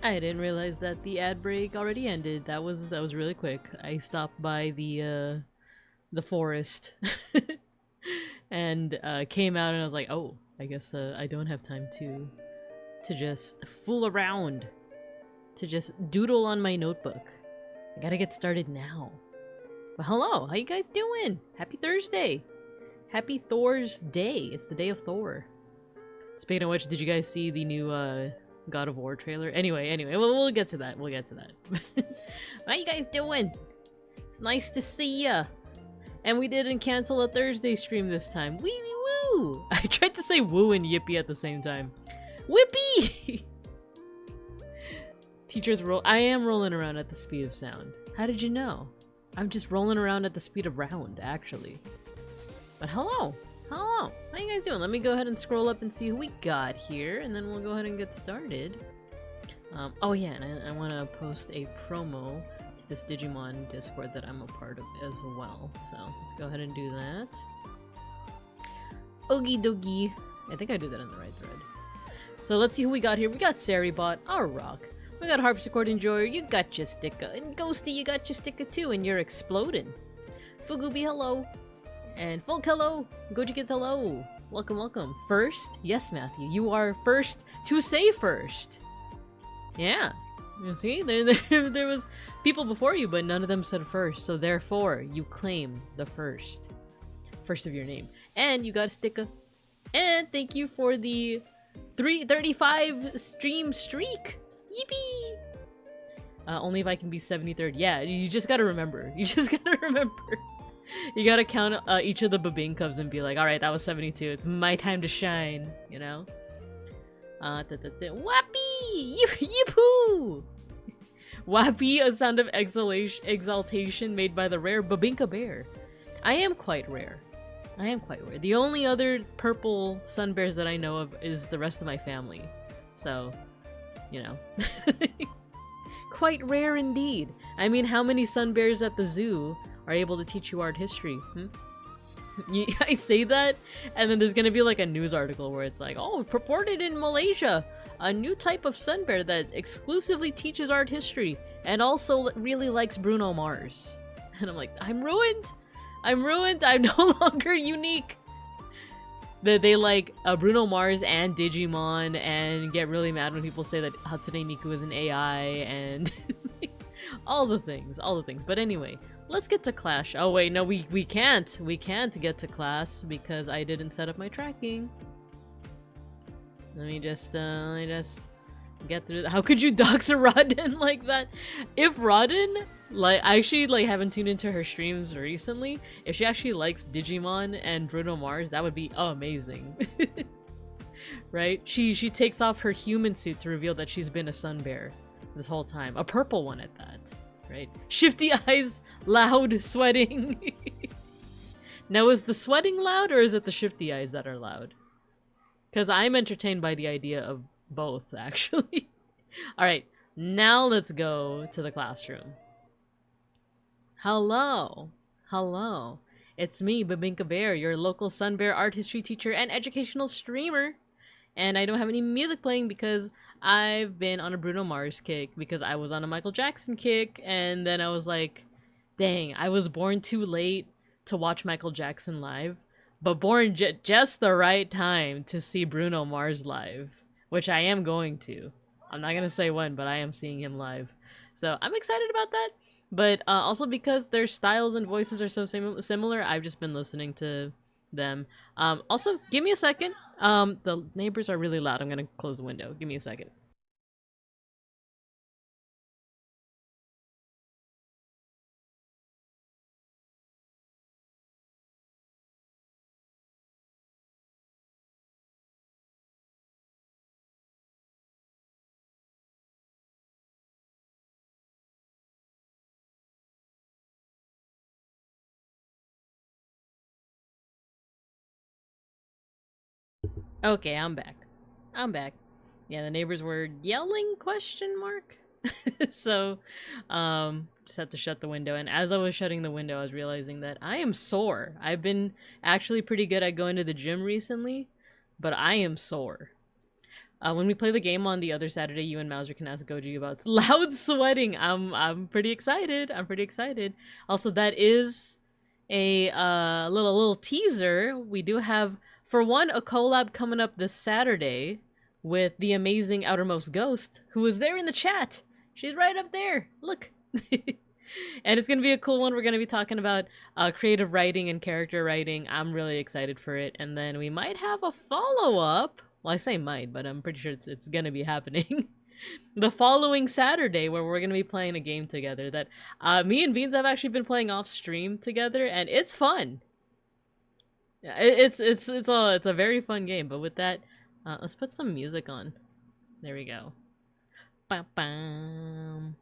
I didn't realize that the ad break already ended. That was really quick. I stopped by the forest and came out and I was like, oh, I guess I don't have time to just fool around, to just doodle on my notebook. I gotta get started now. Well, hello, how you guys doing? Happy Thursday! Happy Thor's Day. It's the day of Thor. Speaking of which, did you guys see the new God of War trailer? Anyway, we'll get to that. We'll get to that. How you guys doing? It's nice to see ya. And we didn't cancel a Thursday stream this time. Wee wee woo! I tried to say woo and yippee at the same time. Whippy! Teachers roll. I am rolling around at the speed of sound. How did you know? I'm just rolling around at the speed of round, actually. But hello! Hello! How you guys doing? Let me go ahead and scroll up and see who we got here, and then we'll go ahead and get started. Oh yeah, and I want to post a promo to this Digimon Discord that I'm a part of as well. So let's go ahead and do that. Okie dokie. I think I do that in the right thread. So let's see who we got here. We got Saribot, our rock. We got Harpsichord Enjoyer, you got your sticker. And Ghosty, you got your sticker too, and you're exploding. Fugubi, hello. And Folk, hello. Gojikins, hello. Welcome, welcome. First? Yes, Matthew, you are first to say first. Yeah. You see, there was people before you, but none of them said first. So therefore, you claim the first. First of your name. And you got a sticker. And thank you for the 335 stream streak. Yippee! Only if I can be 73rd. Yeah, you just gotta remember. You just gotta remember. You gotta count each of the Babinkovs and be like, alright, that was 72. It's my time to shine, you know? Wappy! Yippoo! Wappy, a sound of exaltation made by the rare Babinka bear. I am quite rare. I am quite rare. The only other purple sun bears that I know of is the rest of my family. So, you know. Quite rare indeed. I mean, how many sun bears at the zoo are able to teach you art history? I say that, and then there's gonna be like a news article where it's like, oh, purported in Malaysia, a new type of sun bear that exclusively teaches art history and also really likes Bruno Mars. And I'm like, I'm ruined! I'm ruined! I'm no longer unique! That they like Bruno Mars and Digimon and get really mad when people say that Hatsune Miku is an AI and all the things. But anyway, let's get to Clash. Oh wait, no, we can't. We can't get to class because I didn't set up my tracking. Let me just get through. How could you dox a Rodden like that? If Rodden, like, I actually like haven't tuned into her streams recently. If she actually likes Digimon and Bruno Mars, that would be amazing. Right? She takes off her human suit to reveal that she's been a sun bear this whole time. A purple one at that. Right? Shifty eyes, loud, sweating. Now is the sweating loud or is it the shifty eyes that are loud? Because I'm entertained by the idea of both, actually. Alright, now let's go to the classroom. Hello. Hello. It's me, Babinka Bear, your local sun bear art history teacher and educational streamer. And I don't have any music playing because I've been on a Bruno Mars kick, because I was on a Michael Jackson kick, and then I was like, dang, I was born too late to watch Michael Jackson live, but born just the right time to see Bruno Mars live, which I am going to. I'm not gonna say when, but I am seeing him live. So I'm excited about that. But also because their styles and voices are so similar, I've just been listening to them. Also, give me a second. The neighbors are really loud. I'm gonna close the window. Give me a second. Okay, I'm back. I'm back. Yeah, the neighbors were yelling, question mark? So, just had to shut the window, and as I was shutting the window, I was realizing that I am sore. I've been actually pretty good at going to the gym recently, but I am sore. When we play the game on the other Saturday, you and Mauser can ask Goji about loud sweating. I'm pretty excited. I'm pretty excited. Also, that is a little teaser. We do have, for one, a collab coming up this Saturday with the amazing Outermost Ghost, who is there in the chat. She's right up there. Look. And it's gonna be a cool one. We're gonna be talking about creative writing and character writing. I'm really excited for it. And then we might have a follow-up. Well, I say might, but I'm pretty sure it's gonna be happening the following Saturday, where we're gonna be playing a game together that me and Beans have actually been playing off stream together, and it's fun. Yeah, it's a very fun game. But with that, let's put some music on. There we go. Bam, bam.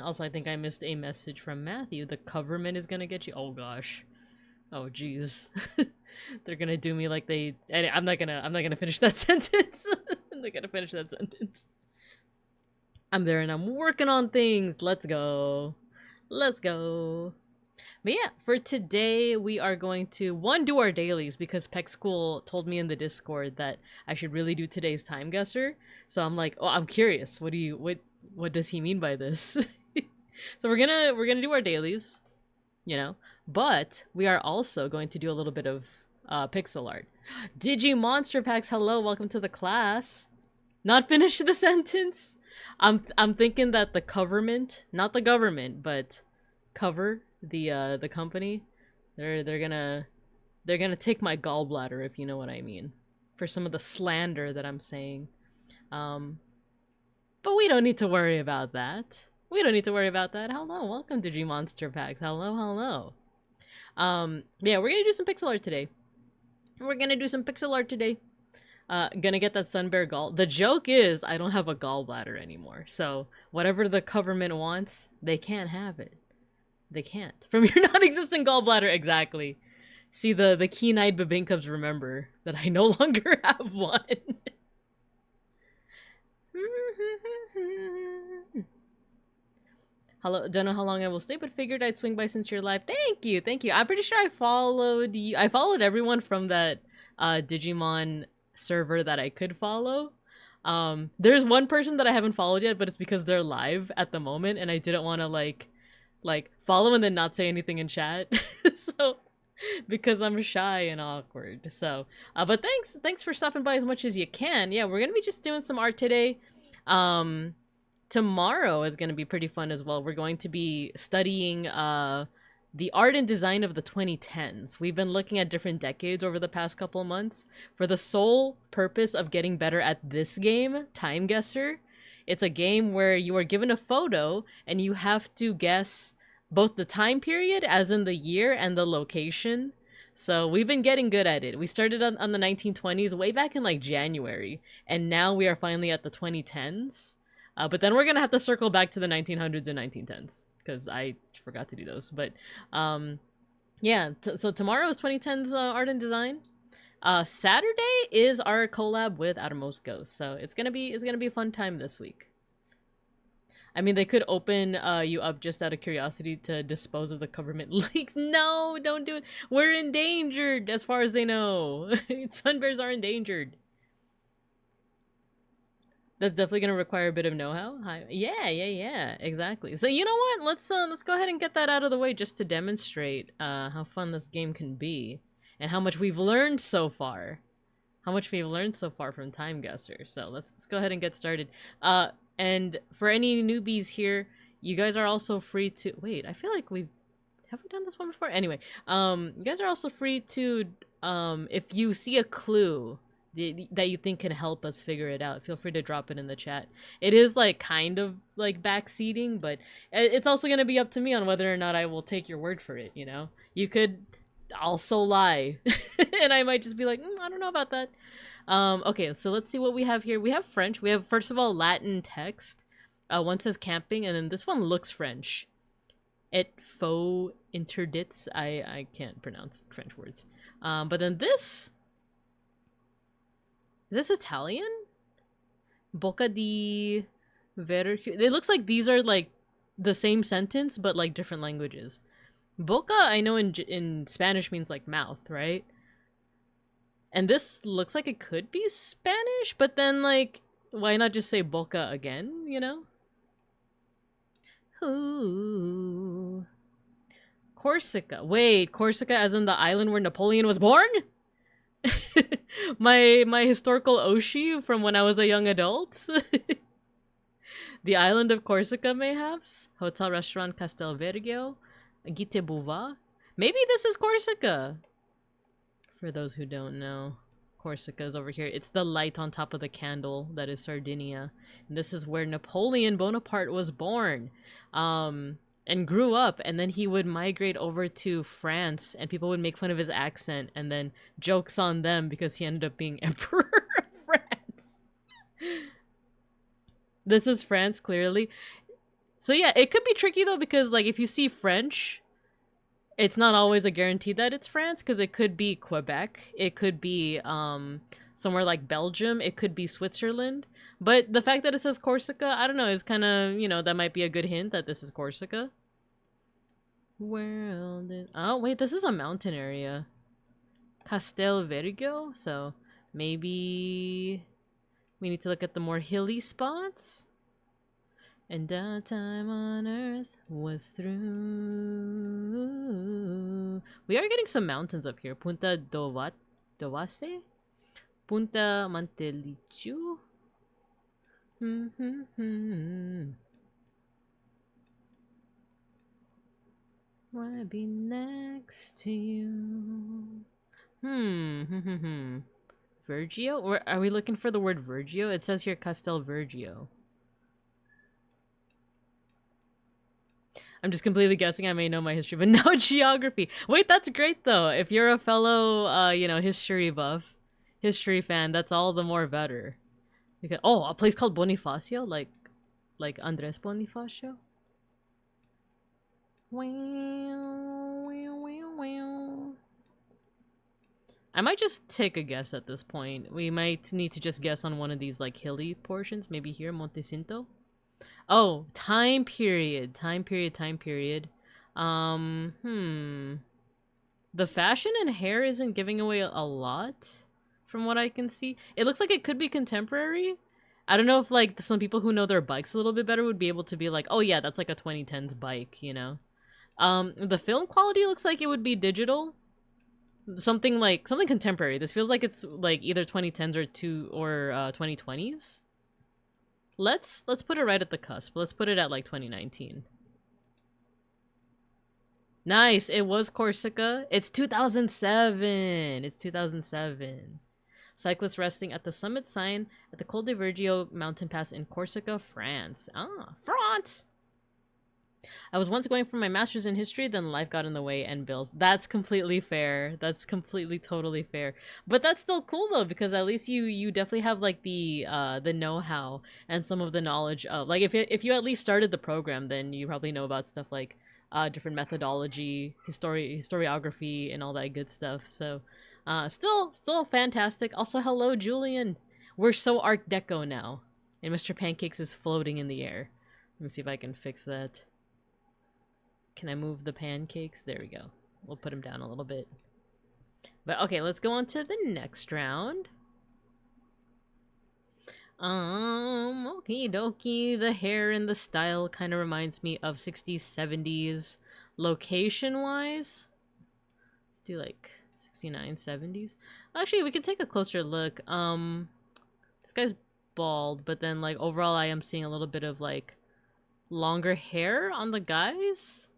Also, I think I missed a message from Matthew. The government is gonna get you. Oh gosh. Oh jeez. They're gonna do me like they. I'm not gonna finish that sentence. I'm not gonna finish that sentence. I'm there and I'm working on things. Let's go. Let's go. But yeah, for today we are going to do our dailies, because Peck School told me in the Discord that I should really do today's time guesser. So I'm like, oh, I'm curious. What does he mean by this? So we're gonna do our dailies, you know. But we are also going to do a little bit of pixel art. Digimonster Packs, hello, welcome to the class. Not finish the sentence. I'm thinking that the government, not the government, but cover the company, they're gonna take my gallbladder, if you know what I mean, for some of the slander that I'm saying. But we don't need to worry about that. We don't need to worry about that. Hello, welcome to G-Monster Packs. Hello, hello. Yeah, we're gonna do some pixel art today. Gonna get that Sunbear gall. The joke is I don't have a gallbladder anymore, so whatever the government wants, they can't have it. They can't. From your non-existent gallbladder, exactly. See, the keen-eyed Babinkubs remember that I no longer have one. Hello, don't know how long I will stay, but figured I'd swing by since you're live. Thank you, thank you. I'm pretty sure I followed you. I followed everyone from that Digimon server that I could follow. There's one person that I haven't followed yet, but it's because they're live at the moment, and I didn't want to like follow and then not say anything in chat. So because I'm shy and awkward. So but thanks for stopping by as much as you can. Yeah, we're gonna be just doing some art today. Tomorrow is gonna be pretty fun as well. We're going to be studying the art and design of the 2010s. We've been looking at different decades over the past couple months for the sole purpose of getting better at this game, Time Guesser. It's a game where you are given a photo and you have to guess both the time period, as in the year, and the location. So we've been getting good at it. We started on the 1920s way back in like January, and now we are finally at the 2010s. But then we're gonna have to circle back to the 1900s and 1910s, because I forgot to do those. But yeah, so tomorrow is 2010s art and design. Saturday is our collab with Outermost Ghost, so it's gonna be a fun time this week. I mean, they could open you up just out of curiosity to dispose of the government leaks. No, don't do it. We're endangered, as far as they know. Sunbears are endangered. That's definitely gonna require a bit of know-how. Yeah, exactly. So you know what? Let's go ahead and get that out of the way, just to demonstrate how fun this game can be. And how much we've learned so far. From Time Guesser. So let's go ahead and get started. And for any newbies here, you guys are also free to... Wait, I feel like have we done this one before? Anyway, you guys are also free to, if you see a clue that you think can help us figure it out, feel free to drop it in the chat. It is like kind of like backseating, but it's also going to be up to me on whether or not I will take your word for it, you know? You could also lie and I might just be like, I don't know about that. Okay, so let's see what we have here. We have French. We have, first of all, Latin text. One says camping, and then this one looks French. Et faux interdits. I can't pronounce French words. But then this... Is this Italian? Bocca di Veracruz. It looks like these are like the same sentence, but like different languages. Boca, I know in Spanish means like mouth, right? And this looks like it could be Spanish, but then, like, why not just say boca again, you know? Ooh. Corsica. Wait, Corsica as in the island where Napoleon was born? my historical Oshi from when I was a young adult? The island of Corsica, mayhaps? Hotel Restaurant Castelvergio? Gitebouva? Maybe this is Corsica! For those who don't know, Corsica is over here. It's the light on top of the candle that is Sardinia. And this is where Napoleon Bonaparte was born. And grew up, and then he would migrate over to France, and people would make fun of his accent, and then jokes on them because he ended up being emperor of France. This is France, clearly. So yeah, it could be tricky though, because like if you see French, it's not always a guarantee that it's France, because it could be Quebec, it could be somewhere like Belgium, it could be Switzerland. But the fact that it says Corsica, I don't know, is kind of, you know, that might be a good hint that this is Corsica. Where did... Oh, wait, this is a mountain area. Castelvergio? So, maybe... we need to look at the more hilly spots. And our time on Earth was through. We are getting some mountains up here. Punta Dovase? Punta Mantelichu? Wanna be next to you. Vergio? Or are we looking for the word Vergio? It says here Castelvergio. I'm just completely guessing. I may know my history, but no geography. Wait, that's great though. If you're a fellow, you know, history buff, history fan, that's all the more better. Because, oh, a place called Bonifacio, like Andres Bonifacio. I might just take a guess at this point. We might need to just guess on one of these like hilly portions. Maybe here, Montecinto. Oh, time period. The fashion and hair isn't giving away a lot from what I can see. It looks like it could be contemporary. I don't know if like some people who know their bikes a little bit better would be able to be like, oh yeah, that's like a 2010s bike, you know? The film quality looks like it would be digital. Something contemporary. This feels like it's like either 2010s or 2020s. Let's put it right at the cusp. Let's put it at like 2019. Nice. It was Corsica. It's 2007. It's 2007. Cyclists resting at the summit sign at the Col de Vergio mountain pass in Corsica, France. Ah, France! I was once going for my master's in history, then life got in the way and bills. That's completely fair. That's completely totally fair. But that's still cool though, because at least you definitely have like the know-how and some of the knowledge of like if you at least started the program, then you probably know about stuff like different methodology, historiography, and all that good stuff. So still fantastic. Also, hello Julian. We're so Art Deco now, and Mr. Pancakes is floating in the air. Let me see if I can fix that. Can I move the pancakes? There we go. We'll put them down a little bit. But okay, let's go on to the next round. Okie dokie. The hair and the style kind of reminds me of 60s, 70s location-wise. Let's do like 69, 70s. Actually, we can take a closer look. This guy's bald, but then like overall I am seeing a little bit of like longer hair on the guys.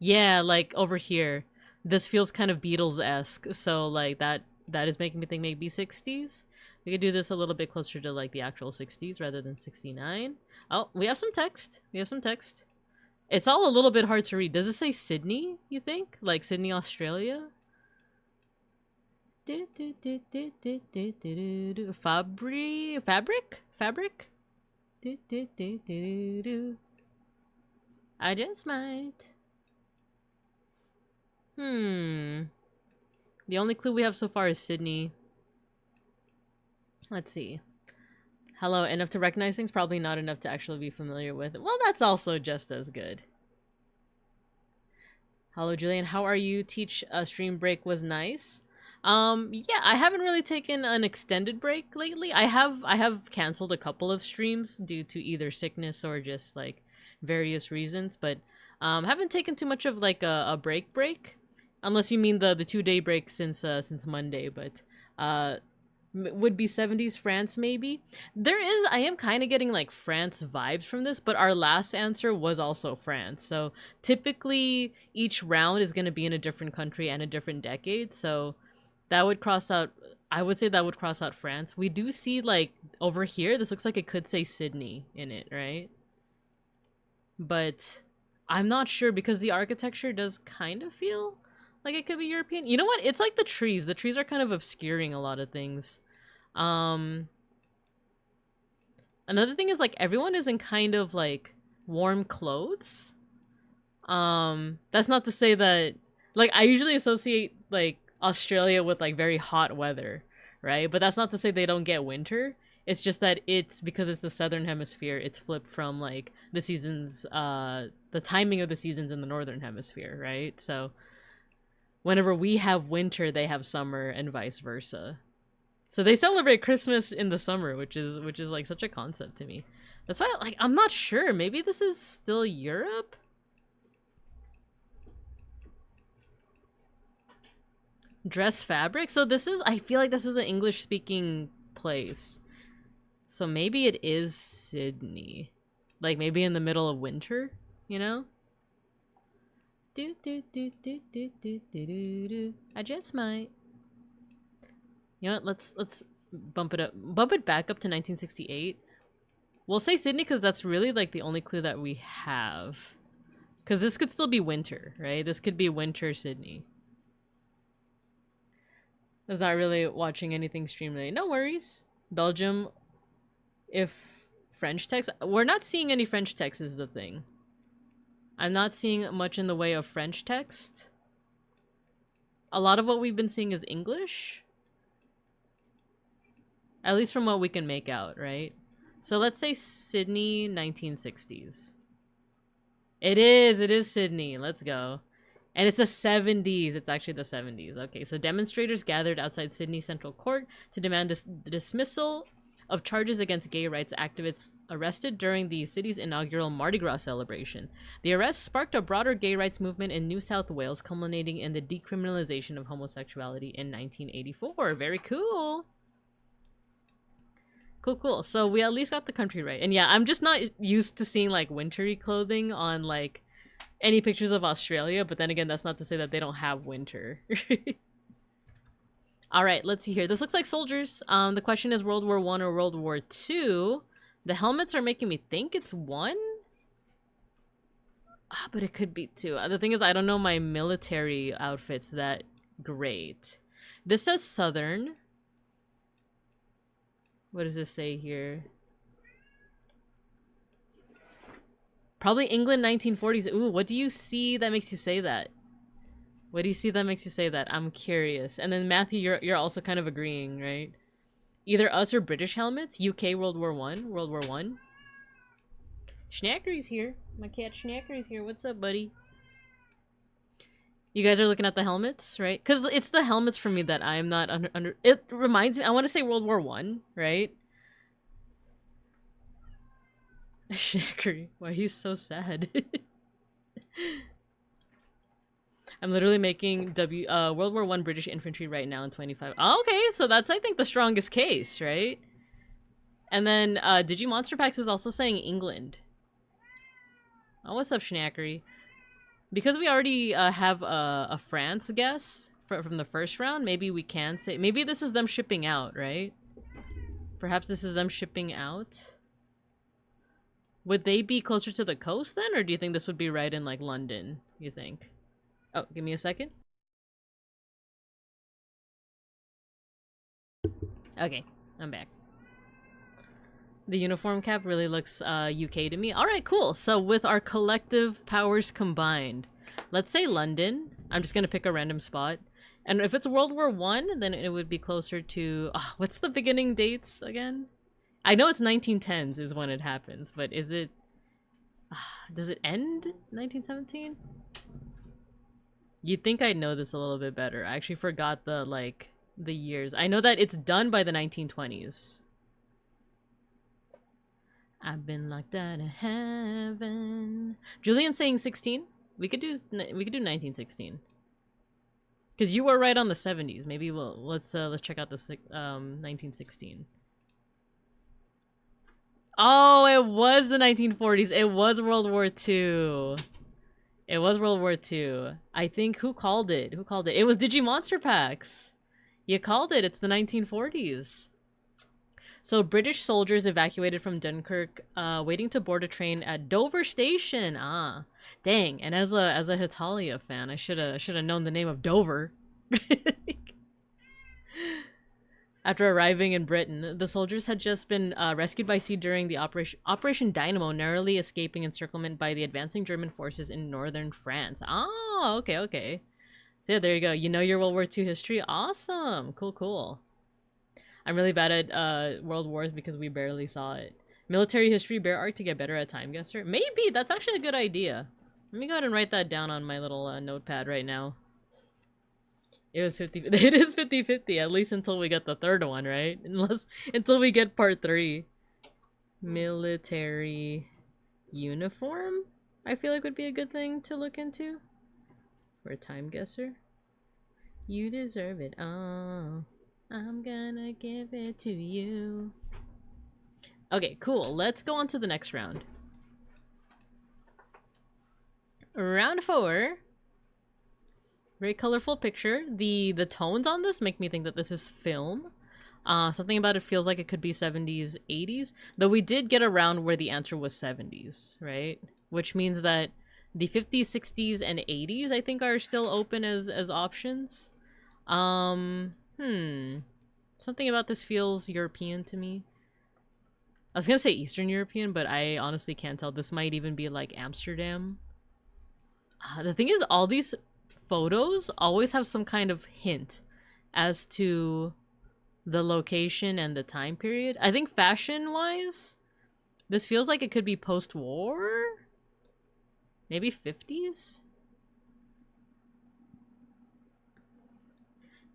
Yeah, like over here. This feels kind of Beatles-esque, so like that is making me think maybe 60s. We could do this a little bit closer to like the actual 60s rather than 69. Oh, we have some text. It's all a little bit hard to read. Does it say Sydney, you think? Like Sydney, Australia? Fabric? I just might. The only clue we have so far is Sydney. Let's see. Hello, enough to recognize things? Probably not enough to actually be familiar with it. Well, that's also just as good. Hello, Julian. How are you? Teach stream break was nice. Yeah, I haven't really taken an extended break lately. I have canceled a couple of streams due to either sickness or just like various reasons, but haven't taken too much of like a break, unless you mean the 2 day break since Monday, but would be 70s France maybe. I am kind of getting like France vibes from this, but our last answer was also France. So typically each round is going to be in a different country and a different decade. So that would cross out, I would say that would cross out France. We do see like over here, this looks like it could say Sydney in it, right? But I'm not sure because the architecture does kind of feel like it could be European. You know what? It's like the trees. The trees are kind of obscuring a lot of things. Another thing is like everyone is in kind of like warm clothes. That's not to say that like I usually associate like Australia with like very hot weather, right? But that's not to say they don't get winter. It's just that it's because it's the southern hemisphere, it's flipped from like the seasons, the timing of the seasons in the northern hemisphere, right? So whenever we have winter, they have summer and vice versa. So they celebrate Christmas in the summer, which is like such a concept to me. That's why like I'm not sure. Maybe this is still Europe? Dress fabric? So this is, I feel like this is an English speaking place. So maybe it is Sydney. Like maybe in the middle of winter, you know? Do do do do do do do do do. I just might. You know what? Let's bump it back up to 1968. We'll say Sydney because that's really like the only clue that we have. Because this could still be winter, right? This could be winter Sydney. I was not really watching anything streamed today. No worries. Belgium, if French text, we're not seeing any French text is the thing. I'm not seeing much in the way of French text. A lot of what we've been seeing is English. At least from what we can make out, right? So let's say Sydney 1960s. It is Sydney. Let's go. And it's the 70s. It's actually the 70s. Okay, so demonstrators gathered outside Sydney Central Court to demand the dismissal of charges against gay rights activists arrested during the city's inaugural Mardi Gras celebration. The arrest sparked a broader gay rights movement in New South Wales, culminating in the decriminalization of homosexuality in 1984. Very cool. Cool. So we at least got the country right. And yeah, I'm just not used to seeing like wintry clothing on like any pictures of Australia, but then again, that's not to say that they don't have winter. All right, let's see here. This looks like soldiers. The question is World War I or World War II. The helmets are making me think it's one. But it could be two. The thing is, I don't know my military outfits that great. This says Southern. What does this say here? Probably England 1940s. Ooh, what do you see that makes you say that? What do you see that makes you say that? I'm curious. And then Matthew, you're also kind of agreeing, right? Either us or British helmets. UK World War One. World War One. Schnackery's here. My cat Schnackery's here. What's up, buddy? You guys are looking at the helmets, right? Because it's the helmets for me that I am not under. It reminds me. I want to say World War One, right? Schnackery. Why he's so sad. I'm literally making World War I British infantry right now in 25. Oh, okay, so that's I think the strongest case, right? And then Digimonster Packs is also saying England. Oh, what's up, Schnackery? Because we already have a France guess from the first round, maybe we can say maybe this is them shipping out, right? Perhaps this is them shipping out. Would they be closer to the coast then, or do you think this would be right in like London? You think? Oh, give me a second. Okay, I'm back. The uniform cap really looks UK to me. Alright, cool. So with our collective powers combined, let's say London. I'm just gonna pick a random spot. And if it's World War I, then it would be closer to... what's the beginning dates again? I know it's 1910s is when it happens, but is it... does it end 1917? You'd think I'd know this a little bit better. I actually forgot the, like, the years. I know that it's done by the 1920s. I've been locked out of heaven. Julian's saying 16. We could do 1916. Because you were right on the 70s. Maybe let's check out the 1916. Oh, it was the 1940s. It was World War II. It was World War II. I think who called it? Who called it? It was Digimonster Packs. You called it. It's the 1940s. So British soldiers evacuated from Dunkirk, waiting to board a train at Dover Station. Ah, dang! And as a Hitalia fan, I should have known the name of Dover. After arriving in Britain, the soldiers had just been rescued by sea during the Operation Dynamo, narrowly escaping encirclement by the advancing German forces in northern France. Oh, okay, okay. Yeah, there you go. You know your World War II history? Awesome. Cool, cool. I'm really bad at World Wars because we barely saw it. Military history, bear art to get better at time guesser? Maybe! That's actually a good idea. Let me go ahead and write that down on my little notepad right now. It was 50. It is 50-50, at least until we get the third one, right? Until we get part 3. Military uniform, I feel like would be a good thing to look into for a time guesser. You deserve it all. I'm gonna give it to you. Okay, cool. Let's go on to the next round. Round 4. Very colorful picture. The tones on this make me think that this is film. Something about it feels like it could be 70s, 80s. Though we did get a round where the answer was 70s, right? Which means that the 50s, 60s, and 80s I think are still open as options. Something about this feels European to me. I was gonna say Eastern European, but I honestly can't tell. This might even be like Amsterdam. The thing is, all these photos always have some kind of hint as to the location and the time period. I think fashion-wise, this feels like it could be post-war? Maybe 50s?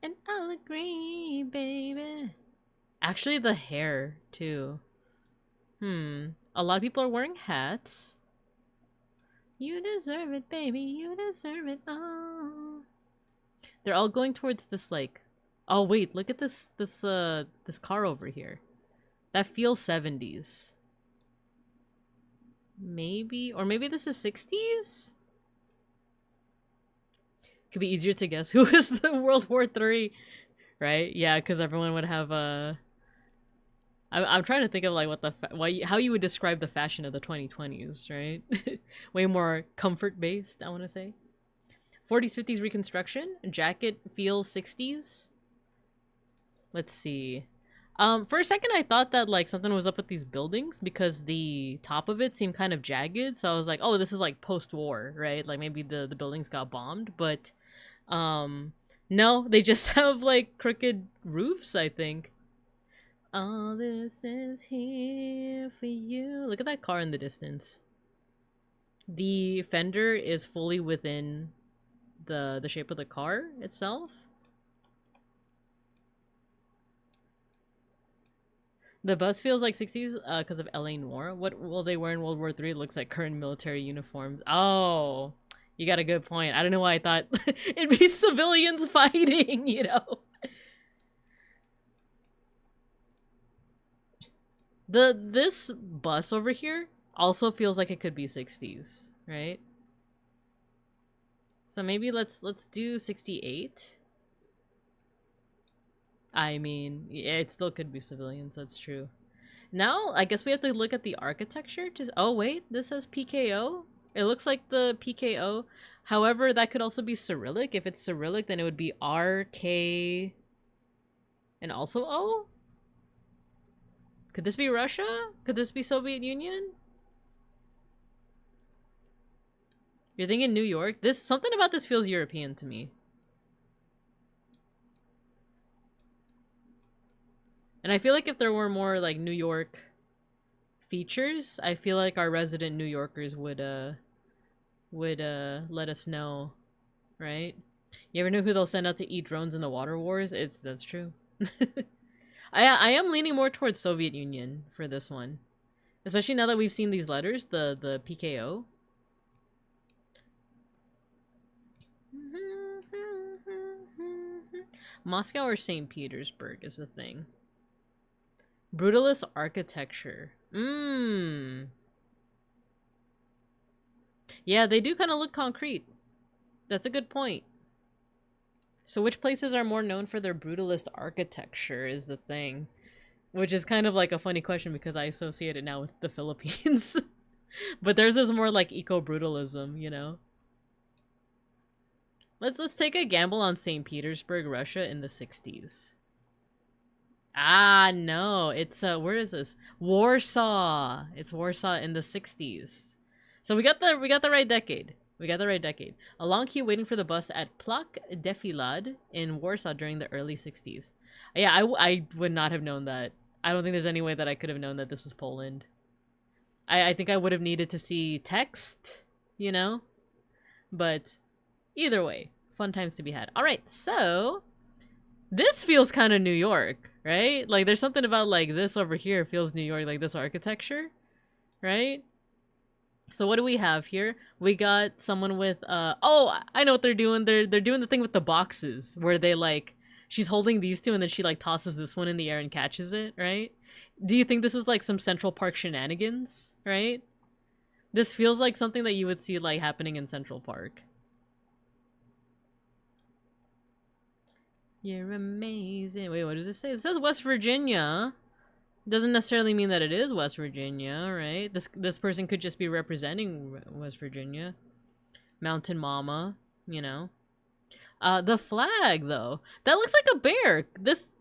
And I'll agree, baby. Actually, the hair, too. A lot of people are wearing hats. You deserve it, baby. You deserve it all. They're all going towards this, like... Oh, wait. Look at this car over here. That feels 70s. Maybe... Or maybe this is 60s? Could be easier to guess who was the World War III, right? Yeah, because everyone would have a... I'm trying to think of like how you would describe the fashion of the 2020s, right? Way more comfort based, I want to say. 40s, 50s reconstruction. Jacket feels 60s. Let's see. For a second I thought that like something was up with these buildings because the top of it seemed kind of jagged. So I was like, oh, this is like post-war, right? Like maybe the buildings got bombed, but no, they just have like crooked roofs, I think. All this is here for you. Look at that car in the distance. The fender is fully within the shape of the car itself. The bus feels like 60s because of LA Noir. What will they wear in World War III? It looks like current military uniforms. Oh, you got a good point. I don't know why I thought it'd be civilians fighting, you know? This bus over here also feels like it could be 60s, right? So maybe let's do 68. I mean, yeah, it still could be civilians, that's true. Now, I guess we have to look at the architecture. Oh wait, this says PKO? It looks like the PKO. However, that could also be Cyrillic. If it's Cyrillic, then it would be RK and also O? Could this be Russia? Could this be Soviet Union? You're thinking New York? Something about this feels European to me. And I feel like if there were more like New York features, I feel like our resident New Yorkers would let us know, right? You ever know who they'll send out to eat drones in the water wars? That's true. I am leaning more towards Soviet Union for this one. Especially now that we've seen these letters, the PKO. Moscow or St. Petersburg is the thing. Brutalist architecture. Yeah, they do kind of look concrete. That's a good point. So which places are more known for their brutalist architecture is the thing. Which is kind of like a funny question because I associate it now with the Philippines. But theirs is more like eco-brutalism, you know? Let's take a gamble on St. Petersburg, Russia in the 60s. Ah, no. It's where is this? Warsaw. It's Warsaw in the 60s. So we got the right decade. We got the right decade. A long queue waiting for the bus at Plac Defilade in Warsaw during the early 60s. Yeah, I would not have known that. I don't think there's any way that I could have known that this was Poland. I think I would have needed to see text, you know? But either way, fun times to be had. All right, so this feels kind of New York, right? Like there's something about like this over here feels New York, like this architecture, right? So what do we have here? We got someone with oh, I know what they're doing. They're doing the thing with the boxes where they like she's holding these two and then she like tosses this one in the air and catches it, right? Do you think this is like some Central Park shenanigans, right? This feels like something that you would see like happening in Central Park. You're amazing. Wait, what does it say? It says West Virginia. Doesn't necessarily mean that it is West Virginia, right? This person could just be representing West Virginia. Mountain Mama, you know. The flag though. That looks like a bear. This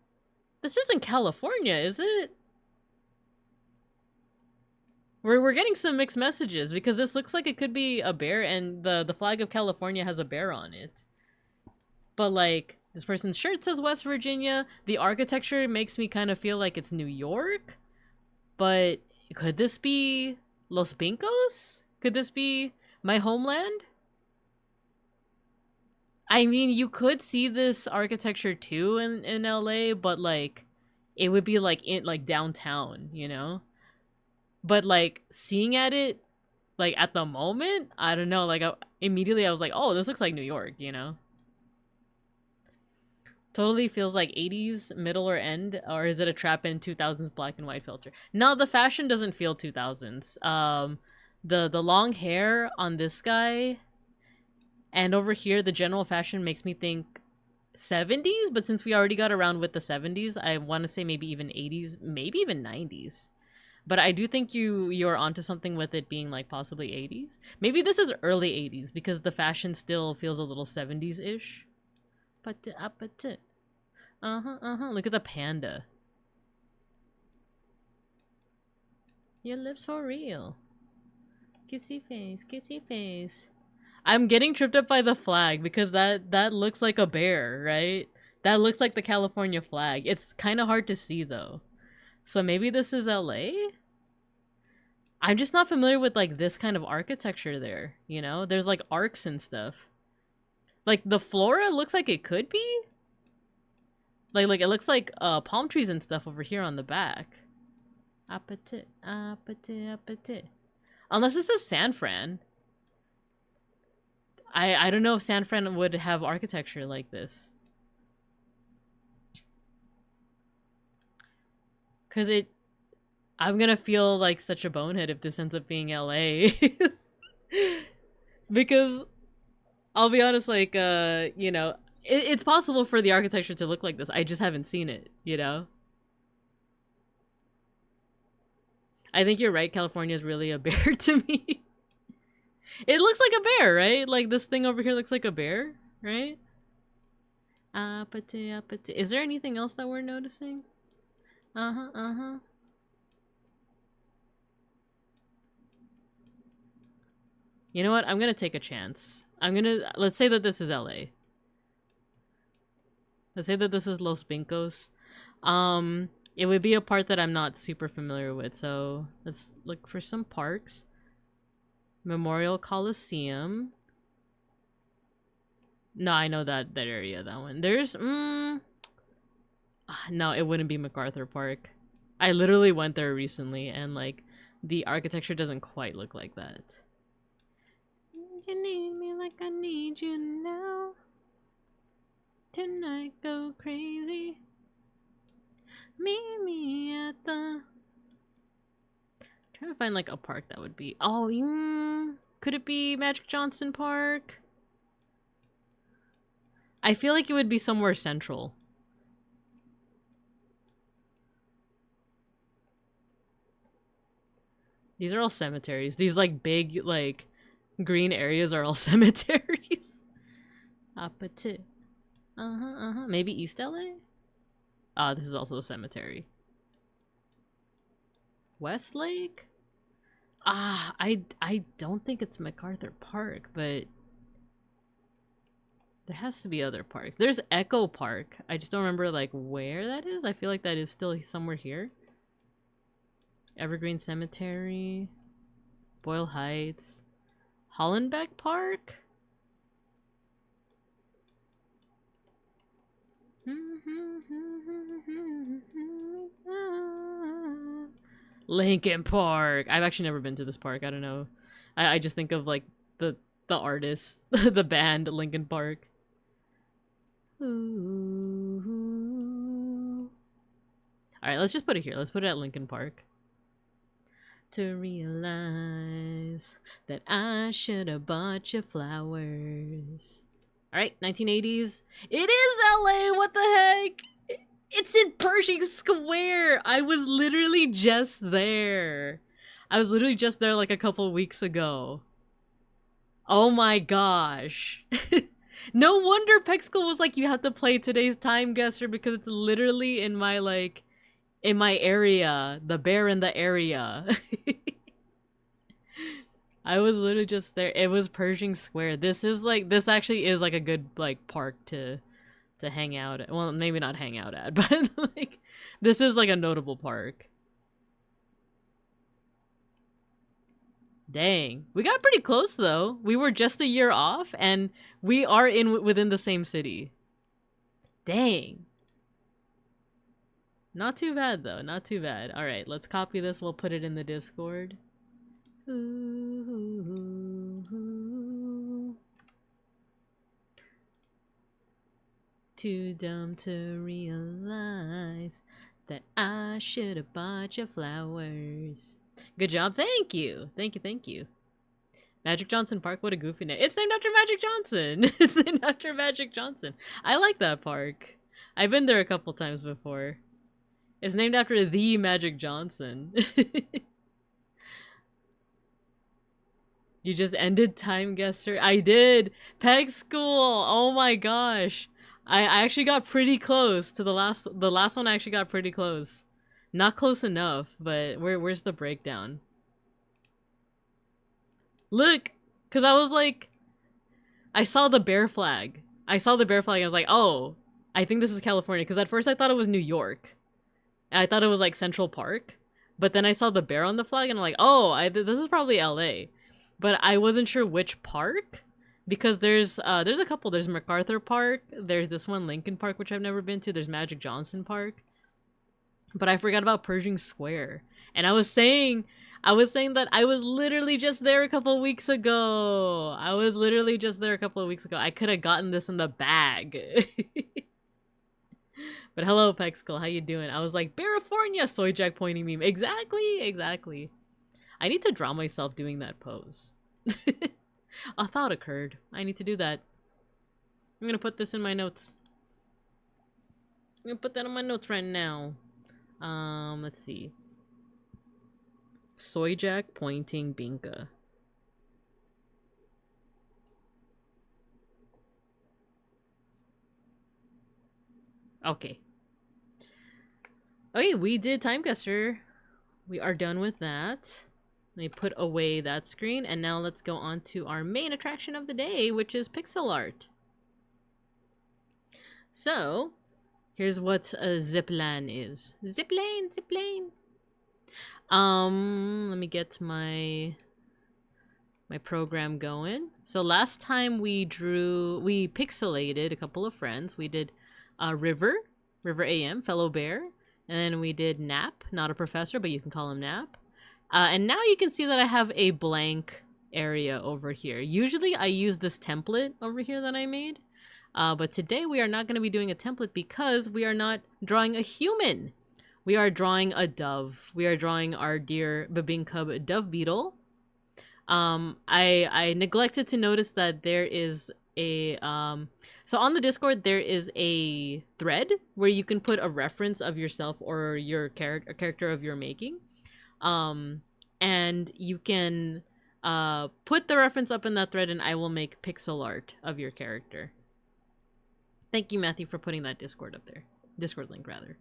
isn't California, is it? We're getting some mixed messages because this looks like it could be a bear and the flag of California has a bear on it. But like this person's shirt says West Virginia. The architecture makes me kind of feel like it's New York. But could this be Los Pincos? Could this be my homeland? I mean, you could see this architecture too in LA, but like it would be like in like downtown, you know? But like seeing at it like at the moment, I don't know, like immediately I was like, "Oh, this looks like New York," you know? Totally feels like 80s middle or end, or is it a trap in 2000s black and white filter? No, the fashion doesn't feel 2000s. The long hair on this guy and over here the general fashion makes me think 70s, but since we already got around with the 70s, I want to say maybe even 80s, maybe even 90s. But I do think you're onto something with it being like possibly 80s. Maybe this is early 80s because the fashion still feels a little 70s-ish. Look at the panda. Your lips for real. Kissy face, kissy face. I'm getting tripped up by the flag because that looks like a bear, right? That looks like the California flag. It's kind of hard to see though. So maybe this is LA? I'm just not familiar with like this kind of architecture there, you know? There's like arcs and stuff. Like the flora looks like it could be. Like it looks like palm trees and stuff over here on the back. Appetit, appetit, appetit. Unless this is San Fran. I don't know if San Fran would have architecture like this. Cause I'm gonna feel like such a bonehead if this ends up being LA. Because I'll be honest, like, you know, it's possible for the architecture to look like this. I just haven't seen it, you know? I think you're right. California is really a bear to me. It looks like a bear, right? Like this thing over here looks like a bear, right? Is there anything else that we're noticing? You know what? I'm gonna take a chance. Let's say that this is LA. Let's say that this is Los Pincos. It would be a part that I'm not super familiar with, so let's look for some parks. Memorial Coliseum. No, I know that area, that one. There's no, it wouldn't be MacArthur Park. I literally went there recently, and like the architecture doesn't quite look like that. You need me like I need you now. Tonight go crazy. Meet me at the... Trying to find like a park that would be... Oh, could it be Magic Johnson Park? I feel like it would be somewhere central. These are all cemeteries. These like big like green areas are all cemeteries. Opposite. Maybe East LA? Ah, this is also a cemetery. Westlake? Ah, I don't think it's MacArthur Park, but there has to be other parks. There's Echo Park. I just don't remember like where that is. I feel like that is still somewhere here. Evergreen Cemetery, Boyle Heights, Hollenbeck Park. Lincoln Park. I've actually never been to this park. I don't know. I just think of like the artist, the band Lincoln Park. Ooh. All right, let's just put it here. Let's put it at Lincoln Park. To realize that I should have bought you flowers. All right, 1980s. It is LA. What the heck? It's in Pershing Square. I was literally just there. I was literally just there like a couple weeks ago. Oh my gosh. No wonder Peck School was like, you have to play today's time guesser because it's literally in my like, in my area. The bear in the area. I was literally just there. It was Pershing Square. This is like, this actually is like a good like park to hang out at. Well, maybe not hang out at, but like this is like a notable park. Dang, we got pretty close though. We were just a year off and we are within the same city. Dang. Not too bad though, not too bad. All right, let's copy this. We'll put it in the Discord. Too dumb to realize that I should have bought you flowers. Good job. Thank you. Thank you. Thank you. Magic Johnson Park. What a goofy name. It's named after Magic Johnson. It's named after Magic Johnson. I like that park. I've been there a couple times before. It's named after the Magic Johnson. You just ended time guesser. I did. Peg School. Oh my gosh. I actually got pretty close to the last one. I actually got pretty close. Not close enough, but where's the breakdown? Look, because I was like, I saw the bear flag. I was like, oh, I think this is California. Because at first I thought it was New York. And I thought it was like Central Park. But then I saw the bear on the flag and I'm like, oh, this is probably LA. But I wasn't sure which park. Because there's a couple. There's MacArthur Park. There's this one, Lincoln Park, which I've never been to. There's Magic Johnson Park. But I forgot about Pershing Square. And I was saying that I was literally just there a couple weeks ago. I could have gotten this in the bag. But hello, Peck School. How you doing? I was like, California, Soy Jack pointing meme. Exactly. I need to draw myself doing that pose. A thought occurred. I need to do that. I'm gonna put this in my notes. I'm gonna put that in my notes right now. Let's see. Soy Jack pointing Binka. Okay. Okay, we did time guesser. We are done with that. Let me put away that screen, and now let's go on to our main attraction of the day, which is pixel art. So, here's what a zipline is. Zipline. Let me get my program going. So last time we pixelated a couple of friends. We did River AM, fellow bear, and then we did Nap, not a professor, but you can call him Nap. And now you can see that I have a blank area over here. Usually I use this template over here that I made, but today we are not going to be doing a template because we are not drawing a human. We are drawing a dove. We are drawing our dear Babinka dove beetle. I neglected to notice that there is a so on the Discord there is a thread where you can put a reference of yourself or your character of your making, and you can put the reference up in that thread, and I will make pixel art of your character. Thank you, Matthew, for putting that Discord up there. Discord link, rather.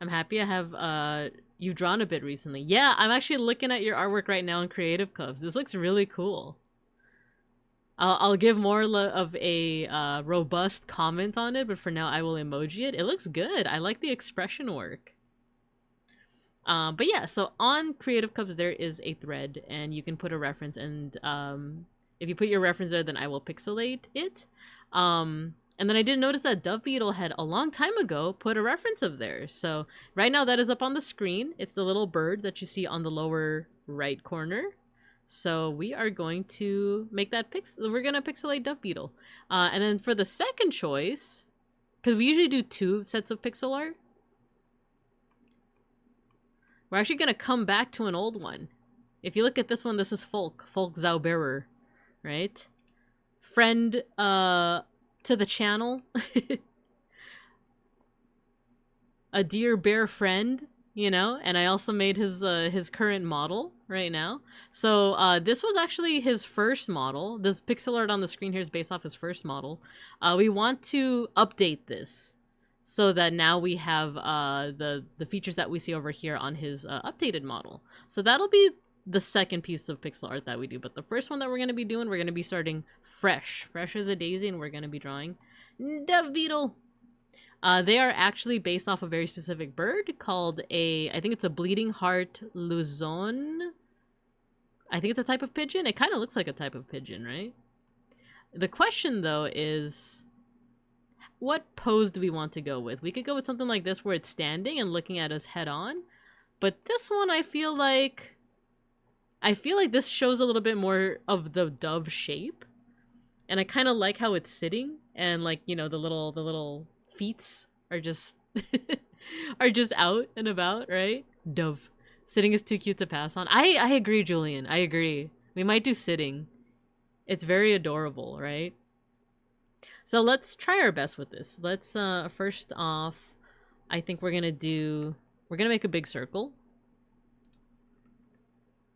I'm happy I have you've drawn a bit recently. Yeah, I'm actually looking at your artwork right now in Creative Cubs. This looks really cool. I'll give more of a robust comment on it, but for now I will emoji it. It looks good. I like the expression work. But yeah, so on Creative Cubs there is a thread, and you can put a reference, and if you put your reference there, then I will pixelate it. And then I did notice that Dove Beetle had a long time ago put a reference of theirs. So right now that is up on the screen. It's the little bird that you see on the lower right corner. So we are going to make that we're going to pixelate Dove Beetle. And then for the second choice, because we usually do 2 sets of pixel art, we're actually going to come back to an old one. If you look at this one, this is Folk Zauberer, right? Friend, to the channel. A dear bear friend, you know, and I also made his current model right now. So this was actually his first model. This pixel art on the screen here is based off his first model. We want to update this so that now we have the features that we see over here on his updated model. So that'll be the second piece of pixel art that we do. But the first one that we're going to be doing, we're going to be starting fresh as a daisy, and we're going to be drawing Dove Beetle. They are actually based off a very specific bird called I think it's a bleeding heart luzon. I think it's a type of pigeon. It kind of looks like a type of pigeon, right? The question though is, what pose do we want to go with? We could go with something like this where it's standing and looking at us head on. But this one, I feel like this shows a little bit more of the dove shape, and I kind of like how it's sitting, and like, you know, the little feet are just are just out and about, right? Dove sitting is too cute to pass on. I agree, Julian. I agree. We might do sitting. It's very adorable, right? So let's try our best with this. Let's first off, I think we're gonna make a big circle.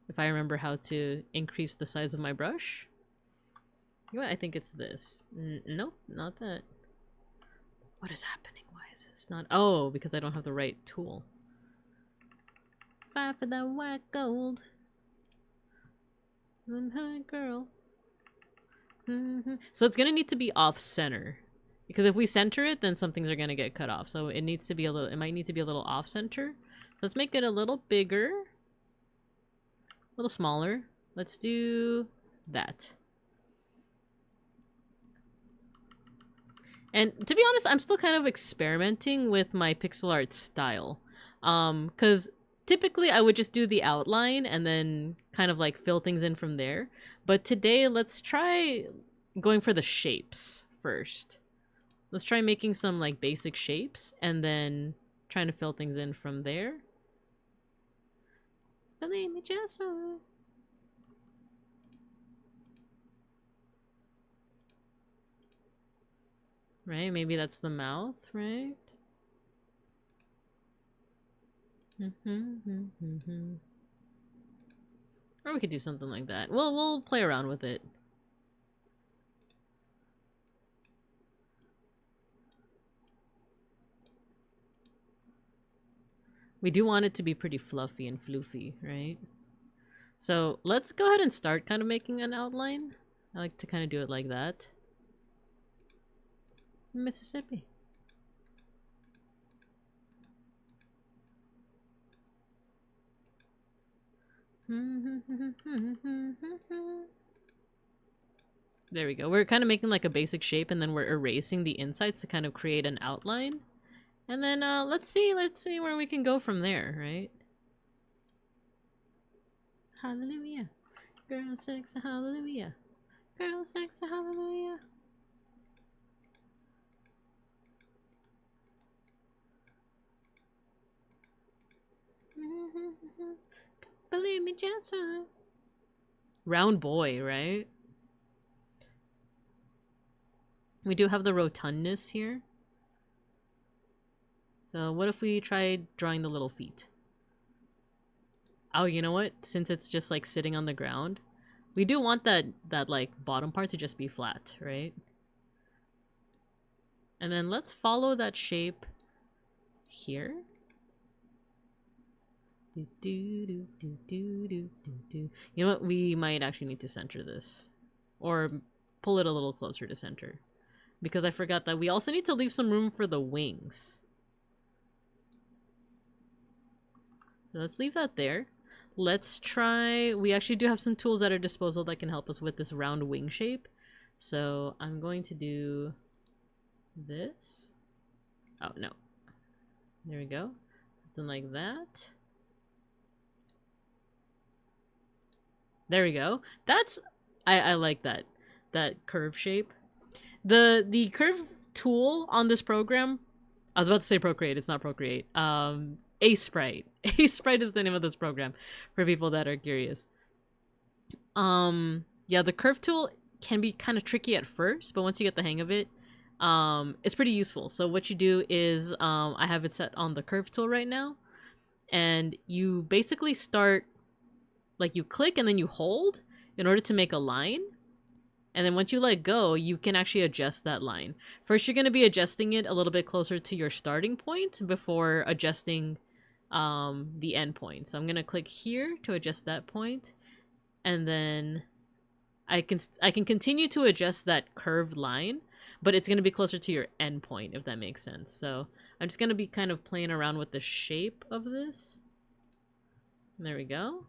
If I remember how to increase the size of my brush. You know what? I think it's this. Nope, not that. What is happening? Why is this not? Oh, because I don't have the right tool. 5 for that white gold. Girl. So it's gonna need to be off center, because if we center it, then some things are gonna get cut off. So it needs to be it might need to be a little off center. So let's make it a little bigger. A little smaller. Let's do that. And to be honest, I'm still kind of experimenting with my pixel art style. Because typically I would just do the outline and then kind of like fill things in from there. But today, let's try going for the shapes first. Let's try making some like basic shapes and then trying to fill things in from there. Believe me, just right, maybe that's the mouth, right? Or we could do something like that. We'll play around with it. We do want it to be pretty fluffy and floofy, right? So let's go ahead and start kind of making an outline. I like to kind of do it like that. Mississippi. There we go. We're kind of making like a basic shape, and then we're erasing the insides to kind of create an outline. And then let's see where we can go from there, right? Hallelujah. Girl sex, hallelujah. Girl sex, hallelujah. Believe me, just round boy, right? We do have the rotundness here. So what if we tried drawing the little feet? Oh, you know what? Since it's just like sitting on the ground, we do want that like bottom part to just be flat, right? And then let's follow that shape here. You know what? We might actually need to center this, or pull it a little closer to center, because I forgot that we also need to leave some room for the wings. So let's leave that there. Let's try, we actually do have some tools at our disposal that can help us with this round wing shape. So I'm going to do this. Oh, no. There we go. Something like that. There we go. That's, I like that. That curve shape. The curve tool on this program, I was about to say Procreate, it's not Procreate. Sprite. Sprite is the name of this program for people that are curious. Yeah, the curve tool can be kind of tricky at first, but once you get the hang of it, it's pretty useful. So what you do is, I have it set on the curve tool right now, and you basically start, like you click and then you hold in order to make a line. And then once you let go, you can actually adjust that line. First, you're going to be adjusting it a little bit closer to your starting point before adjusting the end point. So I'm going to click here to adjust that point. And then I can continue to adjust that curved line, but it's going to be closer to your end point, if that makes sense. So I'm just going to be kind of playing around with the shape of this. There we go.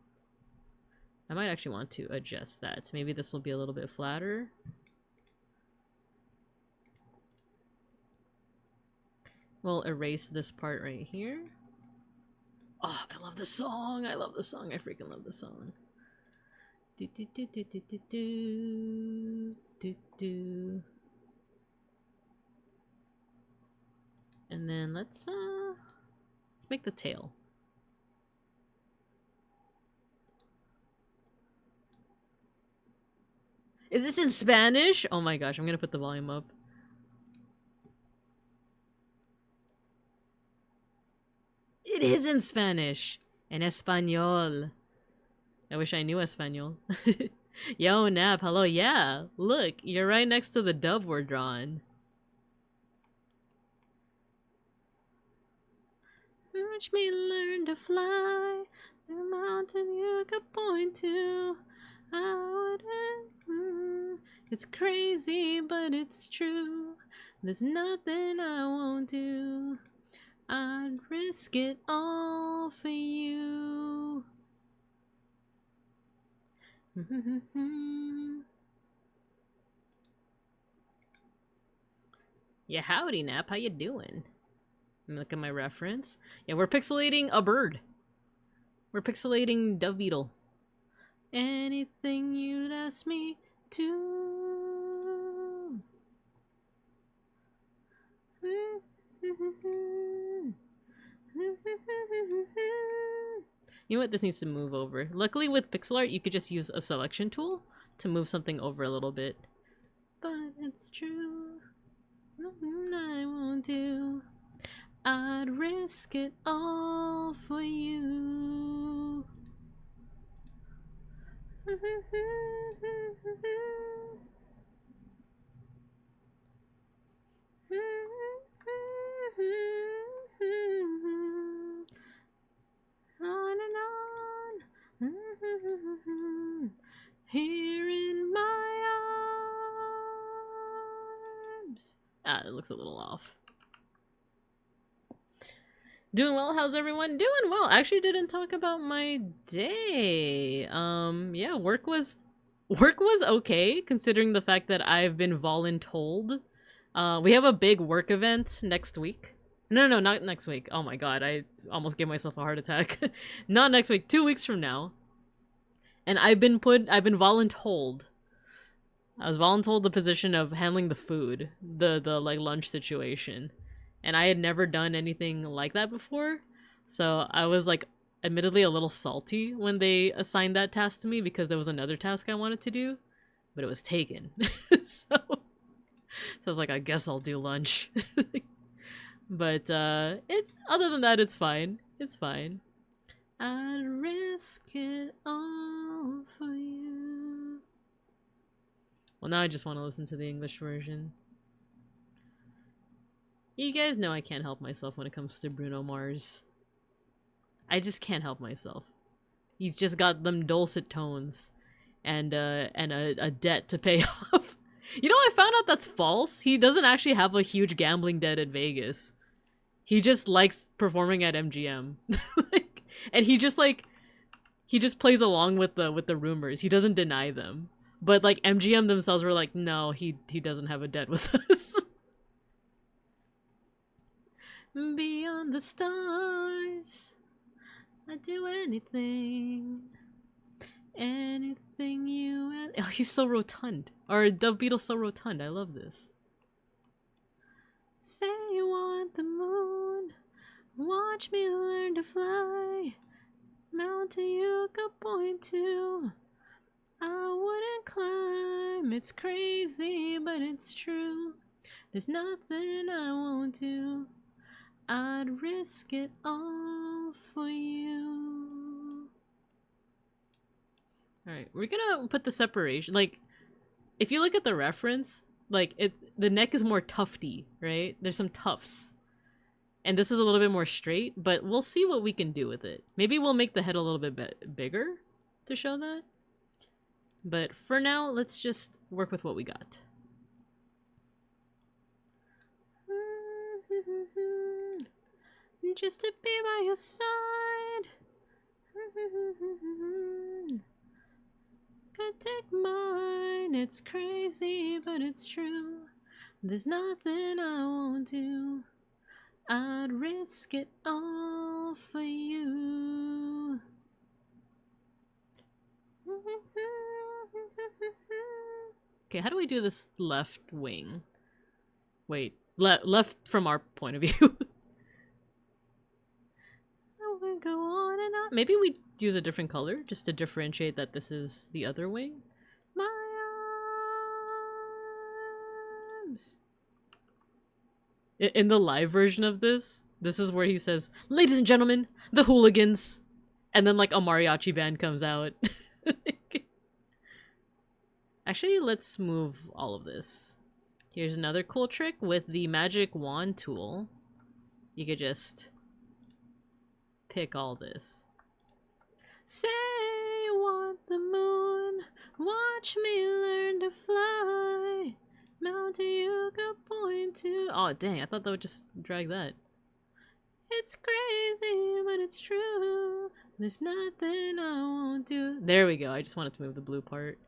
I might actually want to adjust that. So maybe this will be a little bit flatter. We'll erase this part right here. Oh, I love the song. I love the song. I freaking love the song. Do, do, do, do, do, do, do, do, do. And then let's make the tail. Is this in Spanish? Oh my gosh, I'm gonna put the volume up. It is in Spanish. En español. I wish I knew Espanol. Yo, Nap, hello. Yeah, look, you're right next to the dub we're drawing. Watch me learn to fly. The mountain you could point to. I wouldn't. It's crazy, but it's true. There's nothing I won't do. I'd risk it all for you. Yeah, howdy, Nap. How you doing? Look at my reference. Yeah, we're pixelating a bird. We're pixelating Dove Beetle. Anything you'd ask me to. You know what? This needs to move over. Luckily with pixel art, you could just use a selection tool to move something over a little bit. But it's true. I won't do. I'd risk it all for you. On and on. Here in my arms. Ah, it looks a little off. Doing well. How's everyone doing? Well, I actually didn't talk about my day. Yeah, work was okay considering the fact that I've been voluntold. We have a big work event next week. No, not next week. Oh my god, I almost gave myself a heart attack. Not next week, 2 weeks from now. And I've been voluntold. I was voluntold the position of handling the food, the like lunch situation. And I had never done anything like that before. So I was like admittedly a little salty when they assigned that task to me because there was another task I wanted to do, but it was taken. So I was like, I guess I'll do lunch. But it's other than that, it's fine. It's fine. I'd risk it all for you. Well, now I just want to listen to the English version. You guys know I can't help myself when it comes to Bruno Mars. I just can't help myself. He's just got them dulcet tones and a debt to pay off. You know, I found out that's false. He doesn't actually have a huge gambling debt at Vegas. He just likes performing at MGM. And he just plays along with the rumors. He doesn't deny them. But like MGM themselves were like, no, he doesn't have a debt with us. Beyond the stars, I'd do anything. Anything you ask. Oh, he's so rotund. Or Dove Beetle's so rotund. I love this. Say you want the moon. Watch me learn to fly. Mountain you could point to. I wouldn't climb. It's crazy, but it's true. There's nothing I won't do. I'd risk it all for you. Alright, we're gonna put the separation, like, if you look at the reference, like, the neck is more tufty, right? There's some tufts. And this is a little bit more straight, but we'll see what we can do with it. Maybe we'll make the head a little bit bigger to show that. But for now, let's just work with what we got. Just to be by your side. Could take mine. It's crazy, but it's true. There's nothing I won't do. I'd risk it all for you. Okay, how do we do this left wing? Wait, left from our point of view. Go on and on. Maybe we use a different color just to differentiate that this is the other wing. My arms. In the live version of this is where he says, "Ladies and gentlemen, the hooligans," and then like a mariachi band comes out. Actually, let's move all of this. Here's another cool trick with the magic wand tool. You could just pick all this. Say you want the moon, watch me learn to fly. Mountain you could point to. Oh dang, I thought that would just drag that. It's crazy, but it's true. There's nothing I won't do. There we go, I just wanted to move the blue part.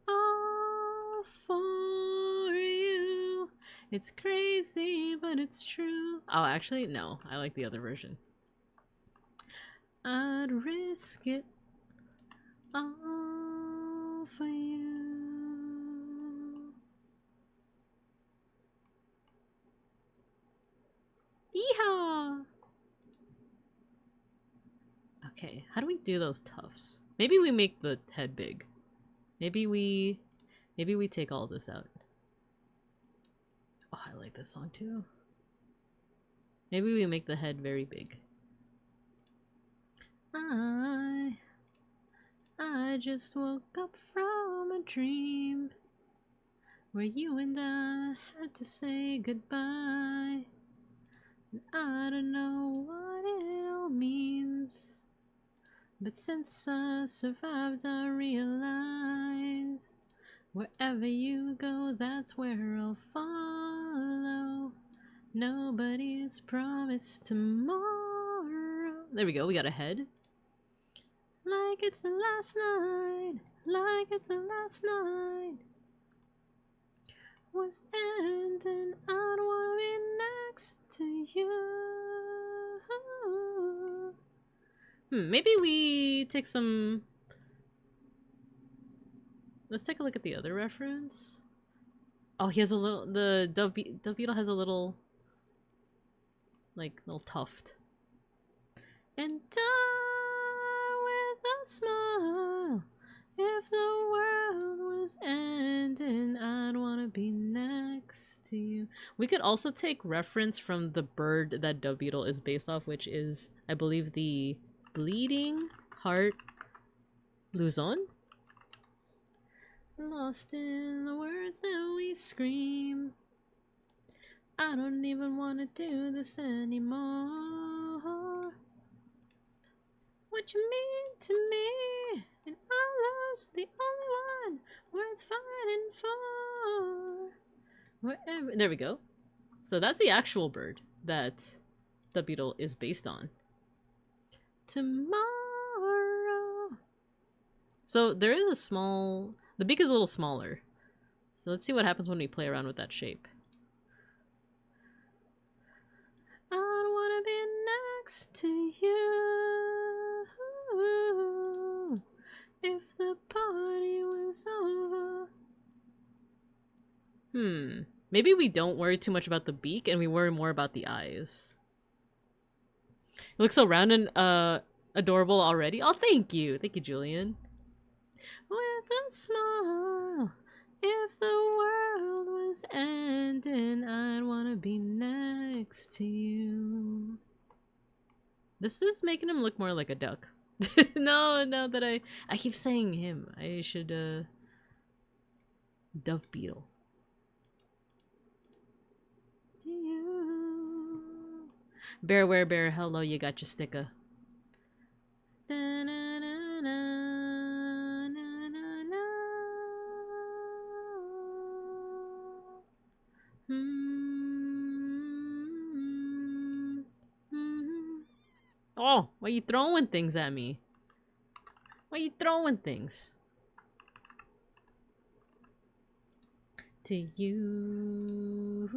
All for you. It's crazy, but it's true. Oh, actually, no, I like the other version. I'd risk it all for you. Yeehaw! Okay, how do we do those tufts? Maybe we make the head big. Maybe we take all this out. Oh, I like this song too. Maybe we make the head very big. I just woke up from a dream where you and I had to say goodbye. And I don't know what it all means, but since I survived, I realize wherever you go, that's where I'll follow. Nobody's promised tomorrow. There we go. We got a head. Like it's the last night. Like it's the last night. Was ending. I don't wanna be next to you. Maybe we take some. Let's take a look at the other reference. Oh, he has a little. The dove beetle has a little, like, little tuft. And die with a smile. If the world was ending, I'd wanna be next to you. We could also take reference from the bird that dove beetle is based off, which is, I believe, the bleeding heart Luzon. Lost in the words that we scream. I don't even want to do this anymore. What you mean to me, and our love's the only one worth fighting for. Wherever. There we go. So that's the actual bird that the beetle is based on. Tomorrow. So there is a small. The beak is a little smaller. So let's see what happens when we play around with that shape. I don't wanna be next to you. If the party was over. Maybe we don't worry too much about the beak and we worry more about the eyes. It looks so round and adorable already. Oh, thank you. Thank you, Julian. With a smile, if the world was ending, I'd wanna be next to you. This is making him look more like a duck. No, now that I keep saying him, I should dove beetle. To you. Bear, where bear, hello, you got your sticker. Oh, why are you throwing things at me? Why are you throwing things? To you,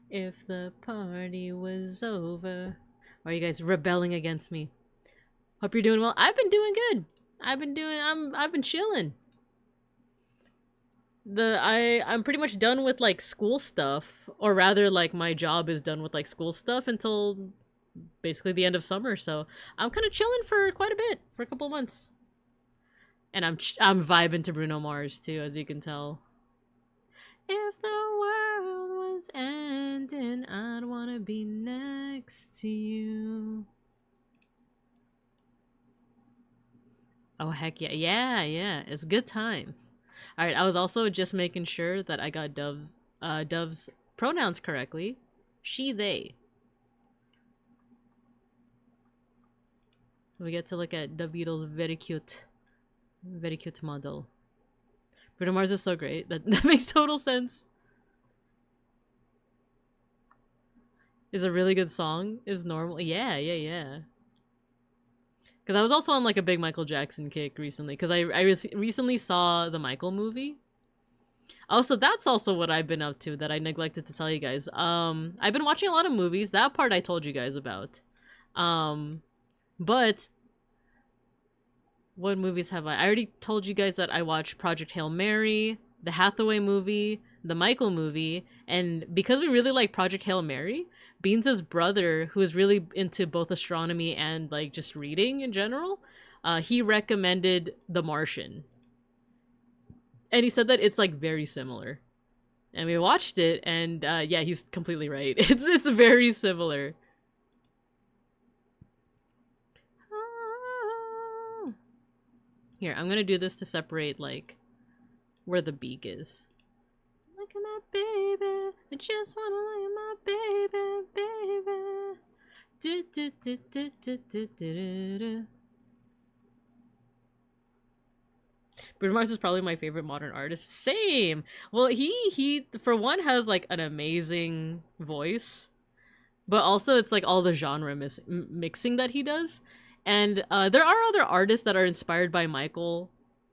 if the party was over. Are you guys rebelling against me? Hope you're doing well. I've been doing good. I've been chilling. I'm pretty much done with like school stuff, or rather like my job is done with like school stuff until basically the end of summer, so I'm kind of chilling for quite a bit, for a couple of months. And I'm vibing to Bruno Mars too, as you can tell. If the world was ending, I'd wanna be next to you. Oh heck yeah, yeah, it's good times. All right, I was also just making sure that I got Dove's pronouns correctly. She, they. We get to look at Dove Beetle's very cute model. Bruno Mars is so great. That makes total sense. Is a really good song. Is normal. Yeah. Because I was also on like a big Michael Jackson kick recently. Because I recently saw the Michael movie. Also, that's also what I've been up to that I neglected to tell you guys. I've been watching a lot of movies. That part I told you guys about. But what movies have I already told you guys that I watched Project Hail Mary, the Hathaway movie, the Michael movie, and because we really like Project Hail Mary, Beans' brother, who is really into both astronomy and like just reading in general, he recommended The Martian. And he said that it's like very similar. And we watched it, and yeah, he's completely right. It's very similar. Here, I'm gonna do this to separate, like, where the beak is. Look at my baby, I just wanna look at my baby. Do, do, do, do, do, do, do, do. Bruno Mars is probably my favorite modern artist. Same! Well, he for one has, like, an amazing voice. but also it's like all the genre mixing that he does. And there are other artists that are inspired by Michael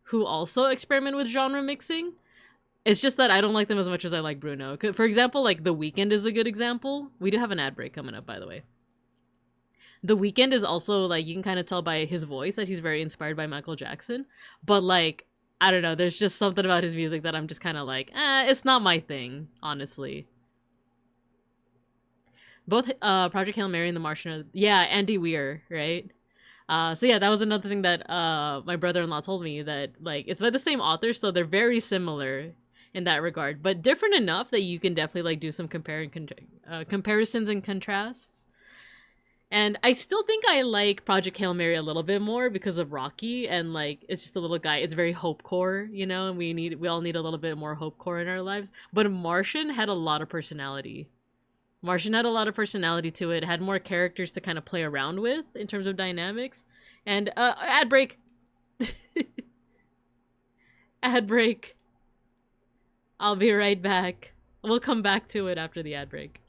who also experiment with genre mixing. It's just that I don't like them as much as I like Bruno. For example, like The Weeknd is a good example. We do have an ad break coming up, by the way. The Weeknd is also, like, you can kind of tell by his voice that he's very inspired by Michael Jackson. But, like, I don't know, there's just something about his music that I'm just kind of like, it's not my thing, honestly. Both Project Hail Mary and The Martian are, yeah, Andy Weir, right? So yeah, that was another thing that my brother-in-law told me, that, like, it's by the same author, so they're very similar in that regard, but different enough that you can definitely, like, do some comparisons and contrasts. And I still think I like Project Hail Mary a little bit more because of Rocky, and, like, it's just a little guy. It's very hopecore, you know, and we all need a little bit more hopecore in our lives. But Martian had a lot of personality. Martian had a lot of personality to it. Had more characters to kind of play around with in terms of dynamics. And ad break. Ad break. I'll be right back. We'll come back to it after the ad break.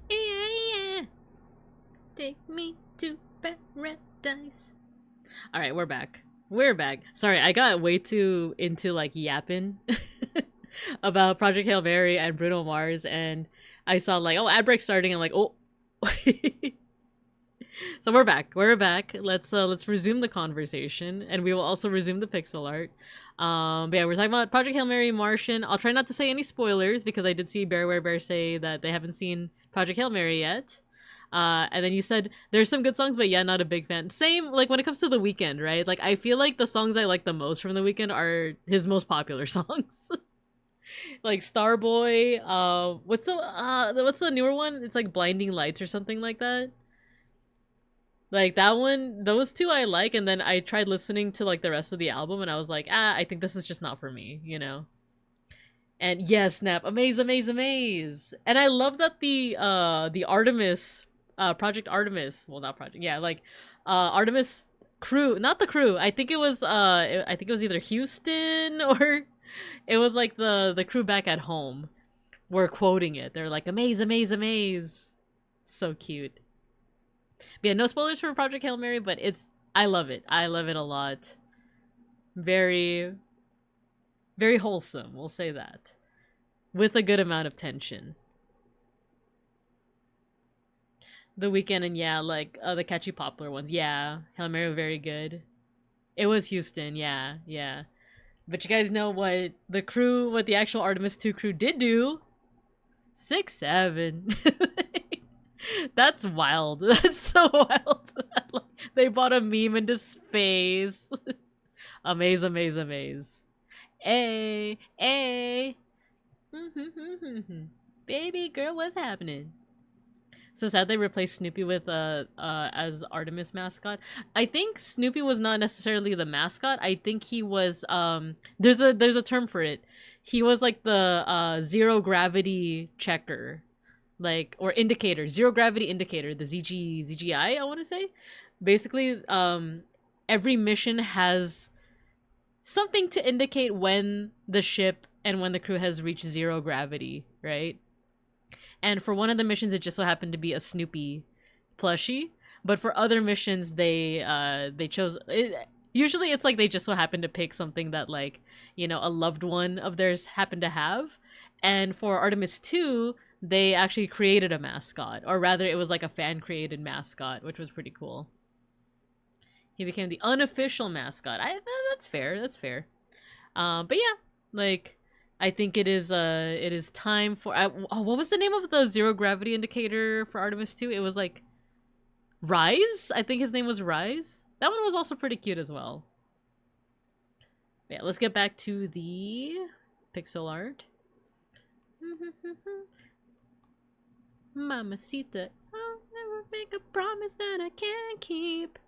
Yeah, take me to paradise. All right, we're back. We're back. Sorry, I got way too into, like, yapping about Project Hail Mary and Bruno Mars, and I saw, like, oh, ad break starting. I'm like, oh. So we're back. We're back. Let's resume the conversation, and we will also resume the pixel art. But yeah, we're talking about Project Hail Mary, Martian. I'll try not to say any spoilers because I did see Bear say that they haven't seen Project Hail Mary yet. And then you said there's some good songs, but yeah, not a big fan. Same, like, when it comes to The Weeknd, right? Like, I feel like the songs I like the most from The Weeknd are his most popular songs. Like Starboy, what's the newer one? It's like Blinding Lights or something like that. Like that one, those two I like, and then I tried listening to like the rest of the album, and I was like, I think this is just not for me, you know. And yes, Snap, amaze, amaze, amaze. And I love that the Artemis, Project Artemis, well not Project, yeah, like Artemis crew, not the crew. I think it was I think it was either Houston or it was like the crew back at home were quoting it. They're like amaze, amaze, amaze. So cute. But yeah, no spoilers for Project Hail Mary, but it's I love it. I love it a lot. Very very wholesome, we'll say that. With a good amount of tension. The Weekend and yeah, like the Catchy Poplar ones. Yeah, Hail Mary were very good. It was Houston, yeah, yeah. But you guys know what the crew, what the actual Artemis 2 crew did do? 6'7". That's wild. That's so wild. They bought a meme into space. Amaze, amaze, amaze. Hey, hey. Baby girl, what's happening? So sad they replaced Snoopy with as Artemis mascot. I think Snoopy was not necessarily the mascot. I think he was there's a term for it. He was like the zero gravity checker. Like or indicator, zero gravity indicator, the ZGI I want to say. Basically every mission has something to indicate when the ship and when the crew has reached zero gravity, right? And for one of the missions, it just so happened to be a Snoopy plushie. But for other missions, they chose. Usually, it's like they just so happen to pick something that like you know a loved one of theirs happened to have. And for Artemis 2, they actually created a mascot, or rather, it was like a fan created mascot, which was pretty cool. He became the unofficial mascot. That's fair. That's fair. But yeah, like I think it is time for what was the name of the zero gravity indicator for Artemis 2? It was like Rise? I think his name was Rise. That one was also pretty cute as well. Yeah, let's get back to the pixel art. Mamacita, I'll never make a promise that I can't keep.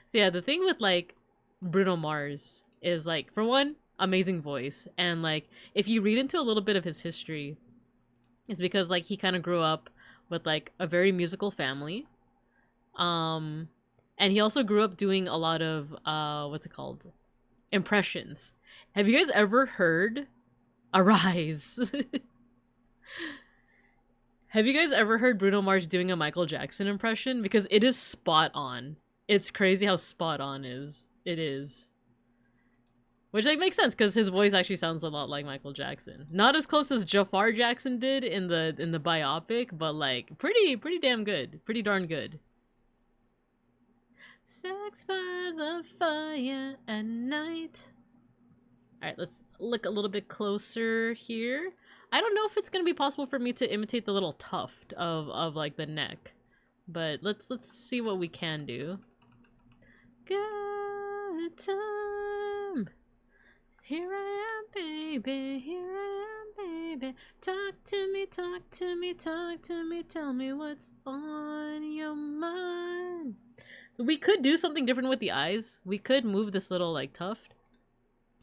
So yeah, the thing with like Bruno Mars is like, for one, amazing voice, and like if you read into a little bit of his history, it's because like he kind of grew up with like a very musical family, and he also grew up doing a lot of what's it called, impressions. Have you guys ever heard Arise? Have you guys ever heard Bruno Mars doing a Michael Jackson impression? Because it is spot on. It's crazy how spot on it is. Which like makes sense because his voice actually sounds a lot like Michael Jackson. Not as close as Jafar Jackson did in the biopic, but like pretty damn good. Pretty darn good. Sex by the fire at night. Alright, let's look a little bit closer here. I don't know if it's gonna be possible for me to imitate the little tuft of like the neck. But let's see what we can do. Good time. Here I am, baby. Here I am, baby. Talk to me, talk to me, talk to me. Tell me what's on your mind. We could do something different with the eyes. We could move this little like tuft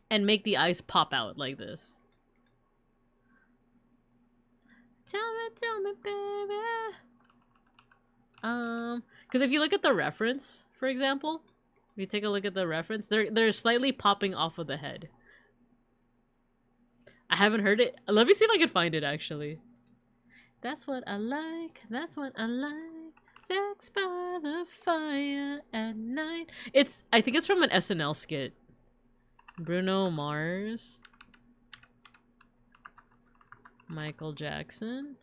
and make the eyes pop out like this. Tell me, baby. Because if you look at the reference, for example, if you take a look at the reference, they're slightly popping off of the head. I haven't heard it. Let me see if I can find it actually. That's what I like. That's what I like. Sex by the fire at night. I think it's from an SNL skit. Bruno Mars. Michael Jackson.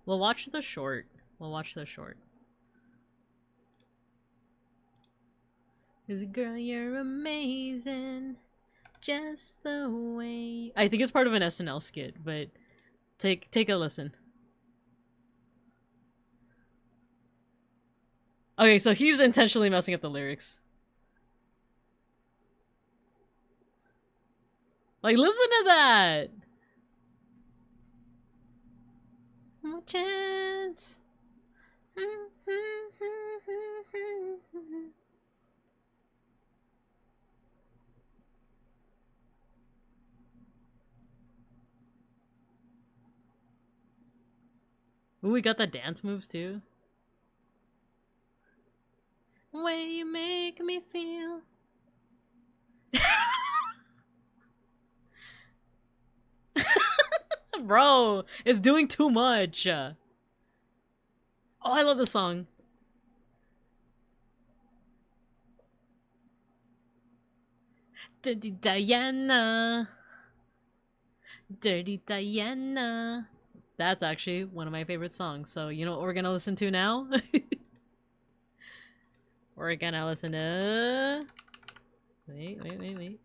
We'll watch the short. We'll watch the short. 'Cause girl, you're amazing. Just the way. I think it's part of an SNL skit, but take a listen. Okay, so he's intentionally messing up the lyrics. Like, listen to that! more chance. Ooh, we got the dance moves too. Way you make me feel. Bro, it's doing too much. Oh, I love the song. Dirty Diana. Dirty Diana. That's actually one of my favorite songs. So, you know what we're gonna listen to now? We're gonna listen to... Wait.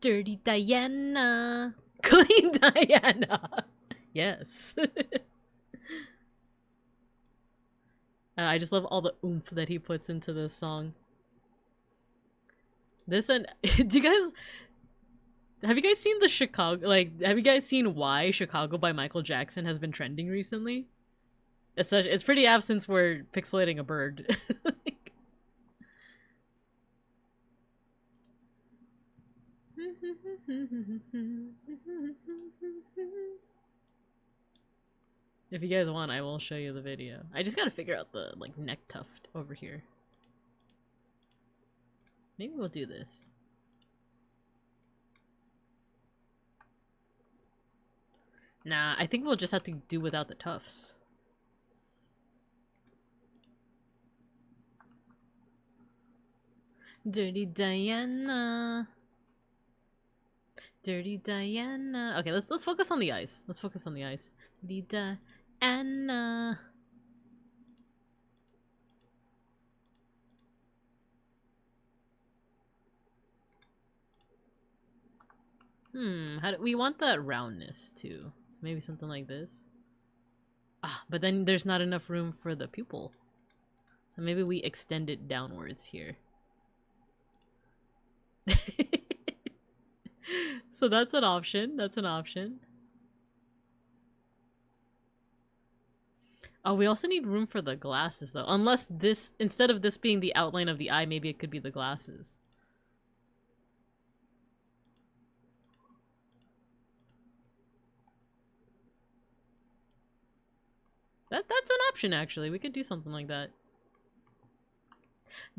Dirty Diana. Clean Diana. Yes. I just love all the oomph that he puts into this song. This and... do you guys... have you guys seen the Chicago... like, have you guys seen why Chicago by Michael Jackson has been trending recently? It's pretty apt since we're pixelating a bird. If you guys want, I will show you the video. I just gotta figure out the, like, neck tuft over here. Maybe we'll do this. Nah, I think we'll just have to do without the tufts. Dirty Diana. Dirty Diana. Okay, let's focus on the ice. Let's focus on the ice. Dirty Diana. How do we want that roundness too? So maybe something like this. Ah, but then there's not enough room for the pupil. So maybe we extend it downwards here. So that's an option. That's an option. Oh, we also need room for the glasses though. Unless this, instead of this being the outline of the eye, maybe it could be the glasses. That's an option actually. We could do something like that.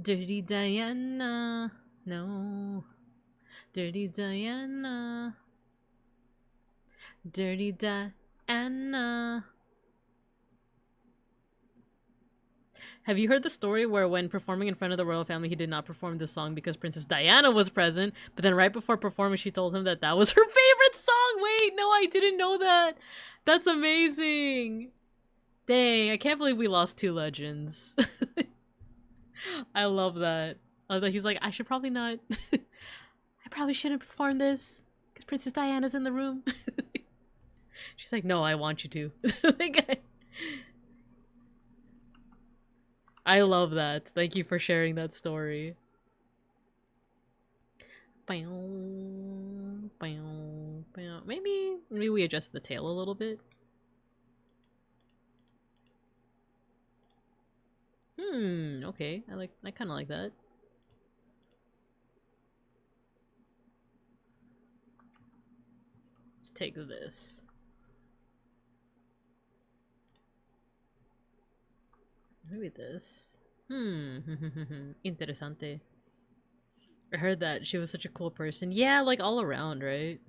Dirty Diana. No. Dirty Diana. Dirty Diana. Have you heard the story where when performing in front of the royal family, he did not perform this song because Princess Diana was present, but then right before performing, she told him that that was her favorite song? Wait, no, I didn't know that. That's amazing. Dang, I can't believe we lost two legends. I love that. He's like, I should probably not... I probably shouldn't perform this because Princess Diana's in the room. She's like, no, I want you to. Like, I love that. Thank you for sharing that story. Maybe we adjust the tail a little bit. Okay. I kind of like that. Let's take this. Maybe this. Interesante. I heard that she was such a cool person. Yeah, like all around, right?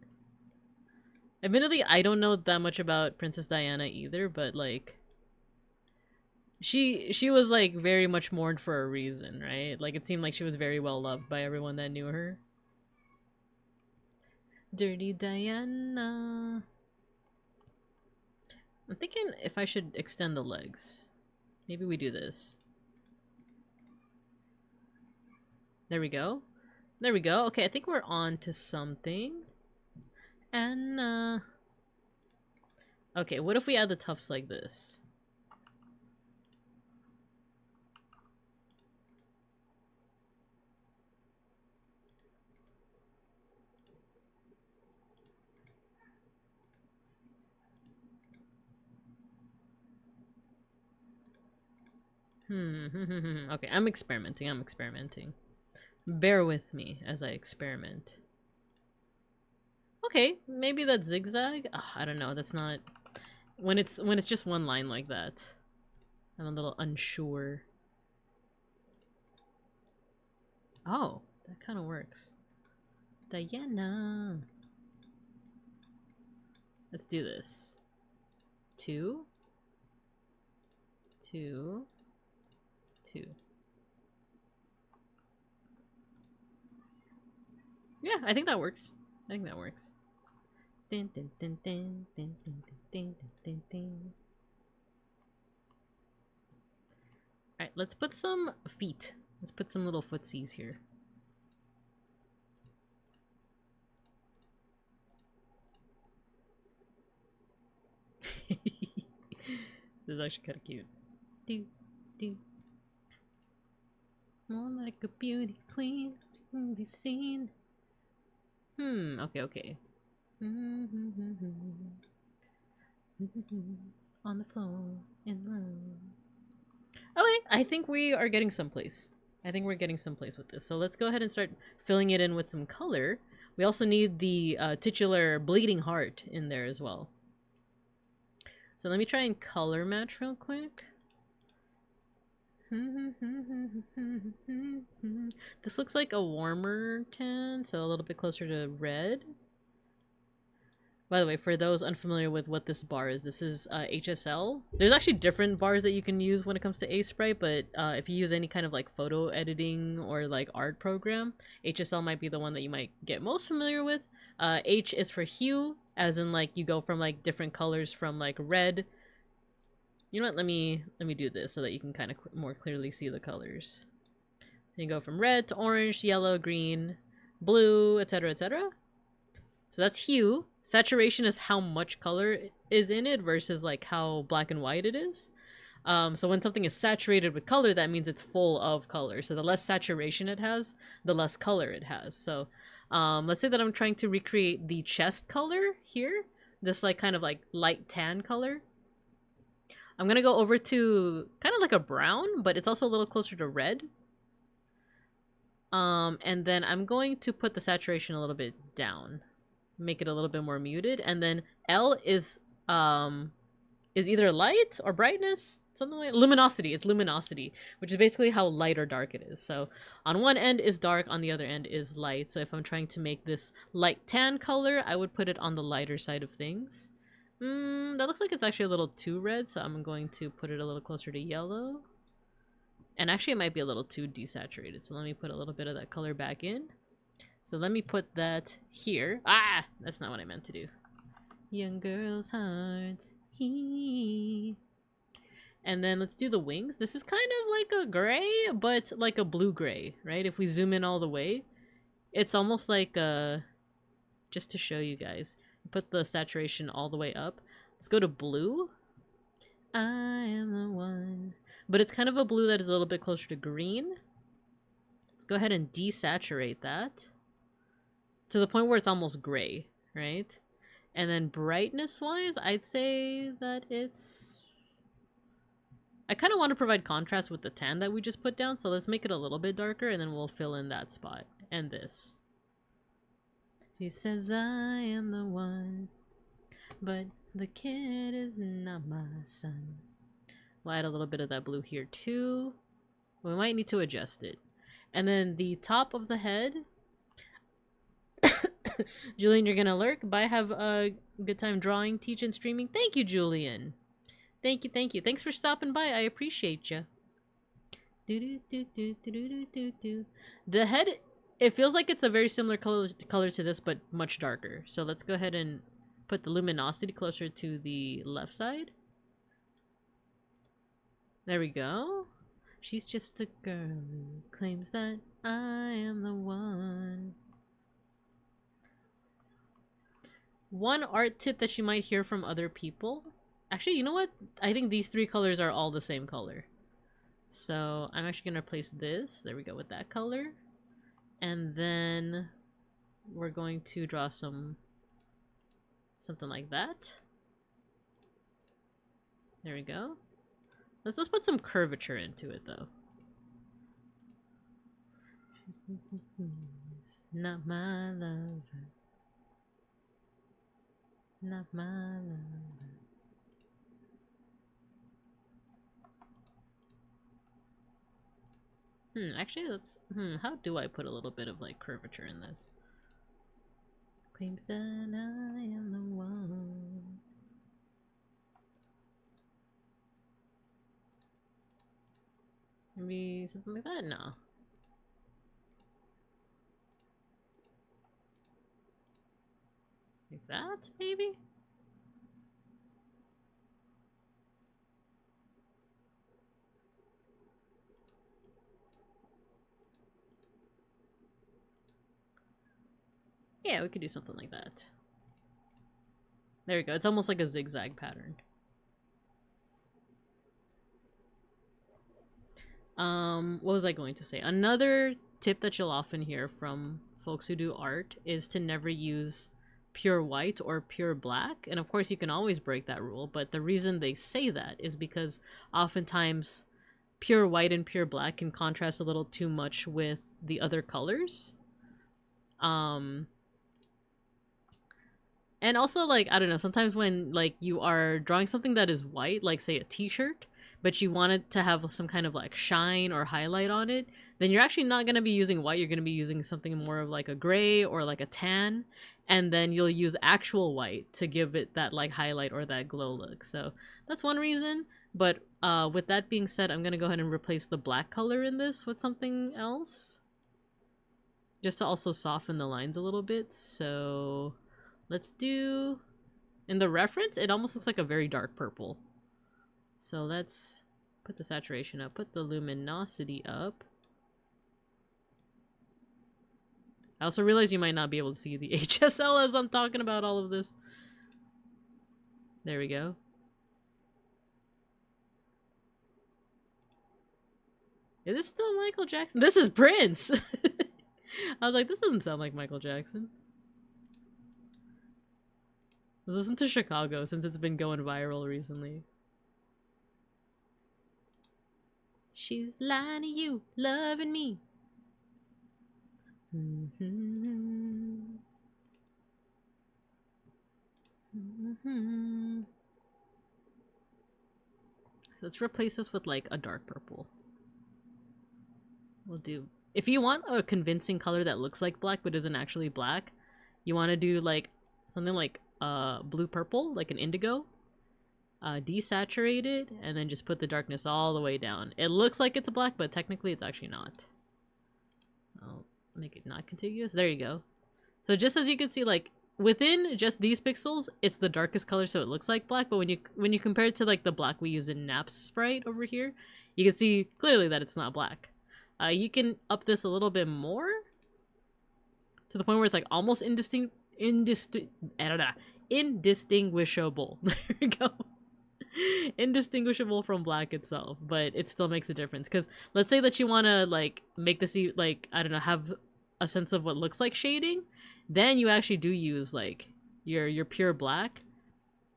Admittedly, I don't know that much about Princess Diana either, but like she was like very much mourned for a reason, right? Like it seemed like she was very well loved by everyone that knew her. Dirty Diana. I'm thinking if I should extend the legs. Maybe we do this. There we go. There we go. Okay, I think we're on to something. And, okay, what if we add the tufts like this? Okay, I'm experimenting. Bear with me as I experiment. Okay, maybe that zigzag? I don't know, that's not... When it's just one line like that, I'm a little unsure. Oh, that kind of works. Diana. Let's do this. 2, 2, 2. Yeah, I think that works. Din, din, din, din, din, din, din, din, din. Alright, let's put some feet. Let's put some little footsies here. This is actually kind of cute. Do, do. More like a beauty queen can be seen. Okay. On the floor in the room. Okay, I think we are getting someplace. With this. So let's go ahead and start filling it in with some color. We also need the titular bleeding heart in there as well. So let me try and color match real quick. This looks like a warmer tan, so a little bit closer to red. By the way, for those unfamiliar with what this bar is, this is HSL. There's actually different bars that you can use when it comes to Sprite, but if you use any kind of like photo editing or like art program, HSL might be the one that you might get most familiar with. H is for hue, as in like you go from like different colors from like red. You know what? Let me do this so that you can kind of more clearly see the colors. Then you go from red to orange, yellow, green, blue, etc., etc. So that's hue. Saturation is how much color is in it versus like how black and white it is. So when something is saturated with color, that means it's full of color. So the less saturation it has, the less color it has. So let's say that I'm trying to recreate the chest color here. This like kind of like light tan color. I'm gonna go over to kind of like a brown, but it's also a little closer to red. And then I'm going to put the saturation a little bit down. Make it a little bit more muted. And then L is either light or brightness, something like luminosity. It's luminosity, which is basically how light or dark it is. So on one end is dark, on the other end is light. So if I'm trying to make this light tan color, I would put it on the lighter side of things. That looks like it's actually a little too red, so I'm going to put it a little closer to yellow. And actually it might be a little too desaturated, so let me put a little bit of that color back in. So let me put that here. Ah! That's not what I meant to do. Young girl's heart. And then let's do the wings. This is kind of like a gray, but like a blue-gray, right? If we zoom in all the way, it's almost like a... Just to show you guys. Put the saturation all the way up. Let's go to blue. I am the one. But it's kind of a blue that is a little bit closer to green. Let's go ahead and desaturate that to the point where it's almost gray, right? And then brightness-wise, I'd say that it's... I kind of want to provide contrast with the tan that we just put down, so let's make it a little bit darker, and then we'll fill in that spot. And this. She says I am the one, but the kid is not my son. We'll add a little bit of that blue here too. We might need to adjust it. And then the top of the head. Julian, you're gonna lurk. Bye, have a good time drawing, teaching, streaming. Thank you, Julian. Thank you. Thanks for stopping by. I appreciate you. The head, it feels like it's a very similar color to this, but much darker. So let's go ahead and put the luminosity closer to the left side. There we go. She's just a girl who claims that I am the one. One art tip that you might hear from other people. Actually, you know what? I think these three colors are all the same color. So I'm actually going to replace this. There we go with that color. And then we're going to draw something like that. There we go. Let's put some curvature into it though. Not my lover. Not my lover. Actually let's how do I put a little bit of like curvature in this? Claims that I am the one. Maybe something like that? No. Like that, maybe? Yeah, we could do something like that. There we go. It's almost like a zigzag pattern. What was I going to say? Another tip that you'll often hear from folks who do art is to never use pure white or pure black. And of course you can always break that rule, but the reason they say that is because oftentimes pure white and pure black can contrast a little too much with the other colors. And also, like, I don't know, sometimes when, like, you are drawing something that is white, like, say, a t-shirt, but you want it to have some kind of, like, shine or highlight on it, then you're actually not going to be using white. You're going to be using something more of, like, a gray or, like, a tan, and then you'll use actual white to give it that, like, highlight or that glow look. So that's one reason, but with that being said, I'm going to go ahead and replace the black color in this with something else, just to also soften the lines a little bit. So let's do, in the reference, it almost looks like a very dark purple. So let's put the saturation up, put the luminosity up. I also realize you might not be able to see the HSL as I'm talking about all of this. There we go. Is this still Michael Jackson? This is Prince! I was like, this doesn't sound like Michael Jackson. Listen to Chicago since it's been going viral recently. She's lying to you, loving me. So let's replace this with like a dark purple. We'll do, if you want a convincing color that looks like black but isn't actually black, you want to do like something like blue purple, like an indigo. Desaturate it, and then just put the darkness all the way down. It looks like it's black, but technically it's actually not. I'll make it not contiguous. There you go. So just as you can see, like within just these pixels, it's the darkest color, so it looks like black. But when you compare it to like the black we use in Nap's sprite over here, you can see clearly that it's not black. You can up this a little bit more to the point where it's like almost indistinguishable. There we go. Indistinguishable from black itself, but it still makes a difference. Because let's say that you want to like make this like, I don't know, have a sense of what looks like shading, then you actually do use like your pure black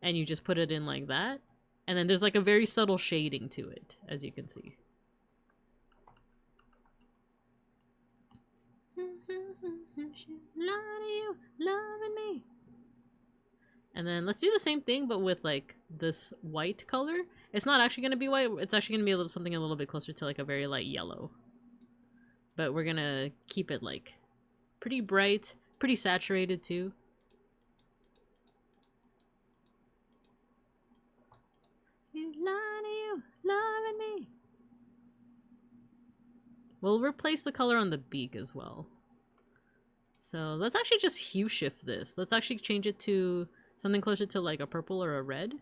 and you just put it in like that, and then there's like a very subtle shading to it, as you can see. Loving me. And then let's do the same thing, but with like this white color. It's not actually going to be white. It's actually going to be something a little bit closer to like a very light yellow. But we're going to keep it like pretty bright, pretty saturated too. You lying to you, loving me. We'll replace the color on the beak as well. So let's actually just hue shift this. Let's actually change it to something closer to like a purple or a red.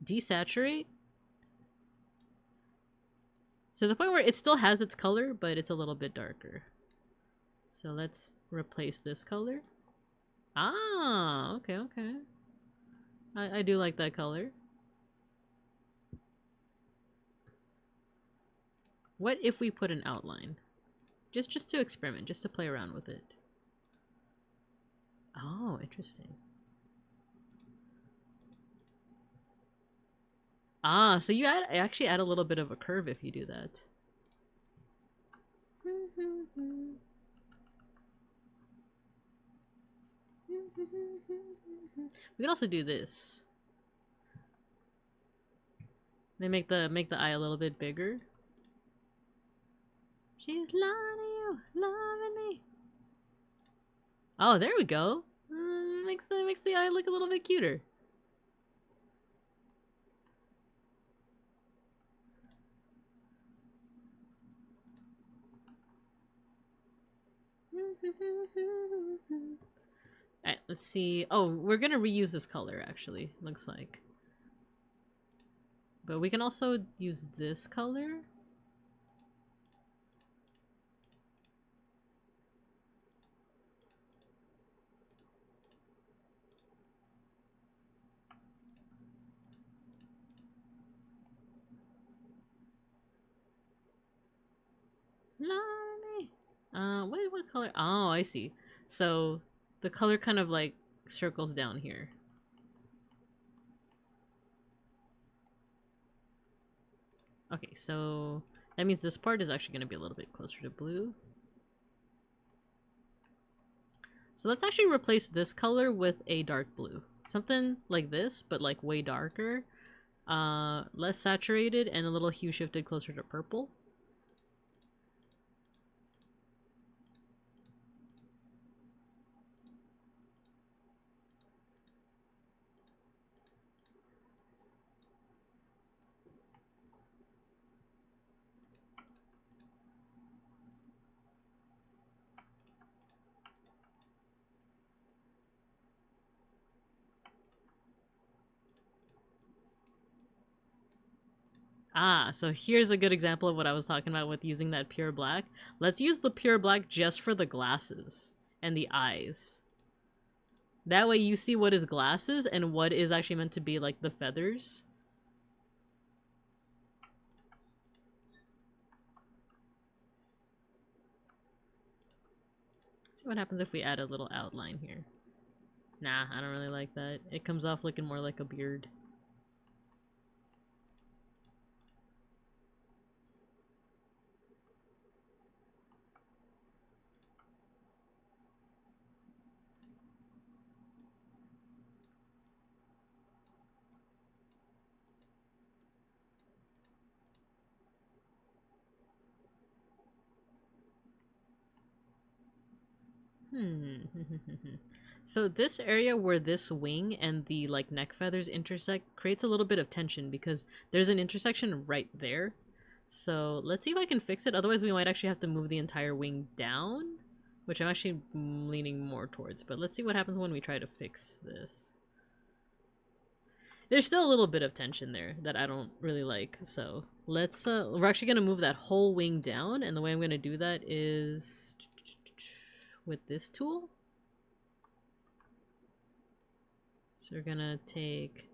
Desaturate. So the point where it still has its color, but it's a little bit darker. So let's replace this color. Ah, okay, okay. I do like that color. What if we put an outline? Just to experiment, just to play around with it. Oh, interesting. Ah, so you actually add a little bit of a curve if you do that. We can also do this. They make the eye a little bit bigger. She's loving you, loving me. Oh, there we go. Makes the eye look a little bit cuter. Alright, let's see. Oh, we're gonna reuse this color, actually, looks like. But we can also use this color. What color? Oh, I see. So the color kind of like circles down here. Okay, so that means this part is actually going to be a little bit closer to blue. So let's actually replace this color with a dark blue. Something like this, but like way darker. Less saturated and a little hue shifted closer to purple. Ah, so here's a good example of what I was talking about with using that pure black. Let's use the pure black just for the glasses and the eyes. That way you see what is glasses and what is actually meant to be like the feathers. Let's see what happens if we add a little outline here. Nah, I don't really like that. It comes off looking more like a beard. So this area where this wing and the like neck feathers intersect creates a little bit of tension because there's an intersection right there. So let's see if I can fix it. Otherwise we might actually have to move the entire wing down, which I'm actually leaning more towards. But let's see what happens when we try to fix this. There's still a little bit of tension there that I don't really like. So let's we're actually gonna move that whole wing down, and the way I'm gonna do that is with this tool. So we're gonna take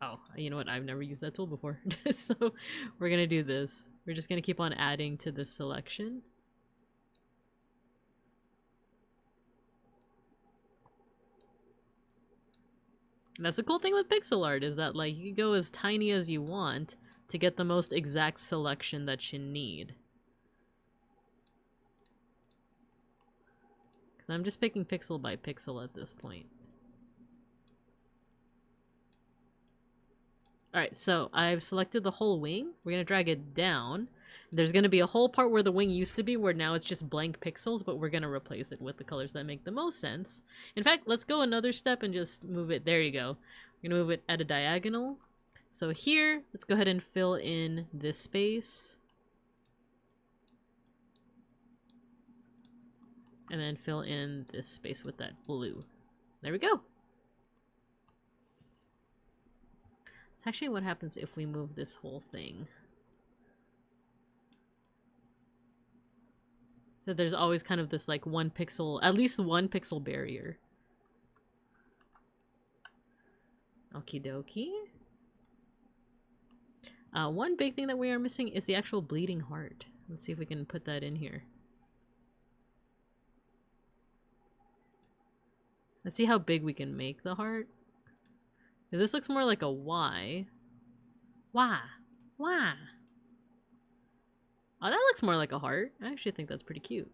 oh, you know what, I've never used that tool before. So we're gonna do this. We're just gonna keep on adding to this selection. And that's the cool thing with pixel art, is that like you can go as tiny as you want to get the most exact selection that you need. Because I'm just picking pixel by pixel at this point. Alright, so I've selected the whole wing. We're going to drag it down. There's going to be a whole part where the wing used to be, where now it's just blank pixels, but we're going to replace it with the colors that make the most sense. In fact, let's go another step and just move it. There you go. We're going to move it at a diagonal. So here, let's go ahead and fill in this space. And then fill in this space with that blue. There we go. Actually, what happens if we move this whole thing? So there's always kind of this like one pixel, at least one pixel barrier. Okie dokie. One big thing that we are missing is the actual bleeding heart. Let's see if we can put that in here. Let's see how big we can make the heart. Because this looks more like a Y. Wah. Wah. Oh, that looks more like a heart. I actually think that's pretty cute.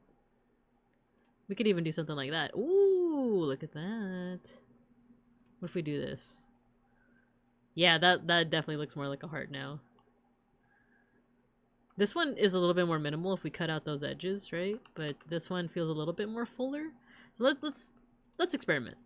We could even do something like that. Ooh, look at that. What if we do this? Yeah, that definitely looks more like a heart now. This one is a little bit more minimal if we cut out those edges, right? But this one feels a little bit more fuller. So let's experiment.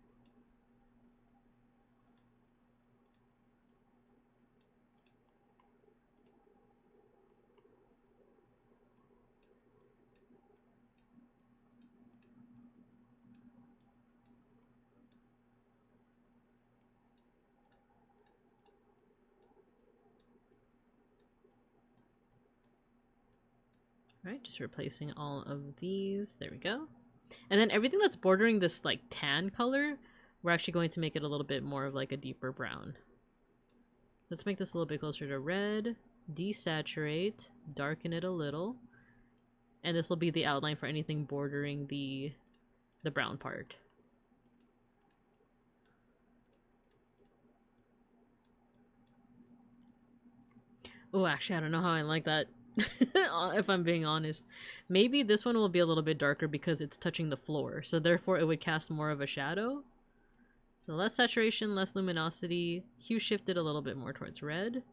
Alright, just replacing all of these. There we go. And then everything that's bordering this like tan color, we're actually going to make it a little bit more of like a deeper brown. Let's make this a little bit closer to red. Desaturate, darken it a little. And this will be the outline for anything bordering the brown part. Oh, actually, I don't know how I like that. If I'm being honest. Maybe this one will be a little bit darker because it's touching the floor, so therefore it would cast more of a shadow. So less saturation, less luminosity. Hue shifted a little bit more towards red.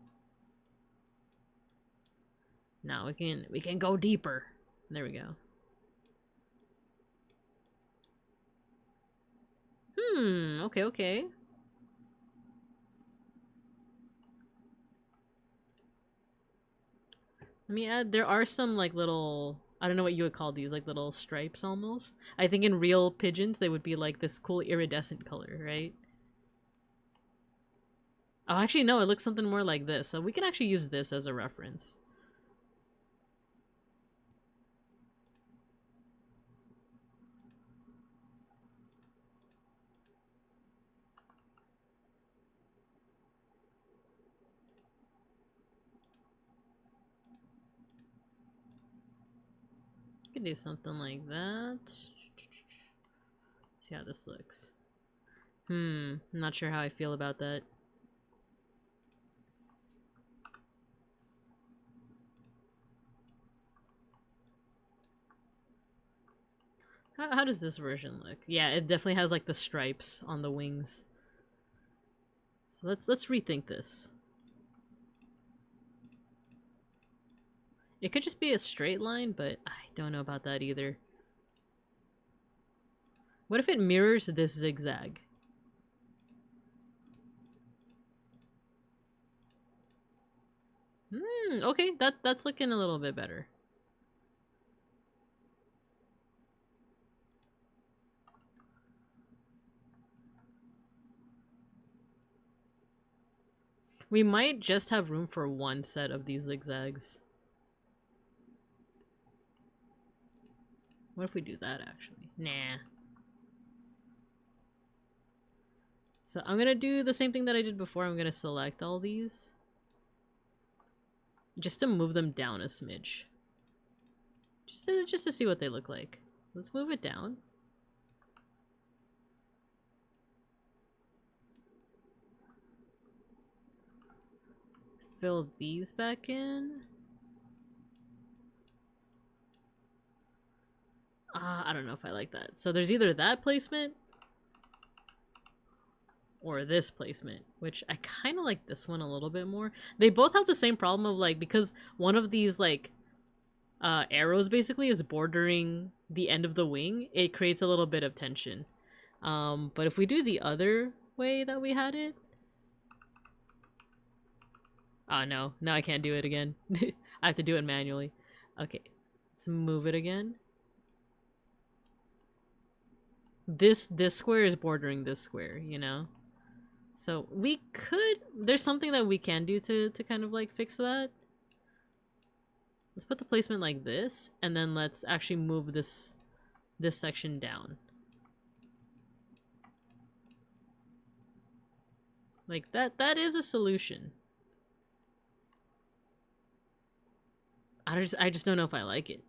Now we can go deeper. There we go. Okay, okay. Let me add, there are some like little, I don't know what you would call these, like little stripes almost. I think in real pigeons they would be like this cool iridescent color, right? Oh, actually no, it looks something more like this. So we can actually use this as a reference. We could do something like that. See how this looks. I'm not sure how I feel about that. How does this version look? Yeah, it definitely has like the stripes on the wings. So let's rethink this. It could just be a straight line, but I don't know about that either. What if it mirrors this zigzag? Okay, that's looking a little bit better. We might just have room for one set of these zigzags. What if we do that, actually? Nah. So I'm gonna do the same thing that I did before. I'm gonna select all these. Just to move them down a smidge. Just to see what they look like. Let's move it down. Fill these back in. I don't know if I like that. So there's either that placement or this placement, which I kind of like this one a little bit more. They both have the same problem of like, because one of these like arrows basically is bordering the end of the wing, it creates a little bit of tension. But if we do the other way that we had it, no, I can't do it again. I have to do it manually. Okay, let's move it again. This square is bordering this square, you know? So we could, there's something that we can do to kind of like fix that. Let's put the placement like this, and then let's actually move this section down. Like that is a solution. I just don't know if I like it.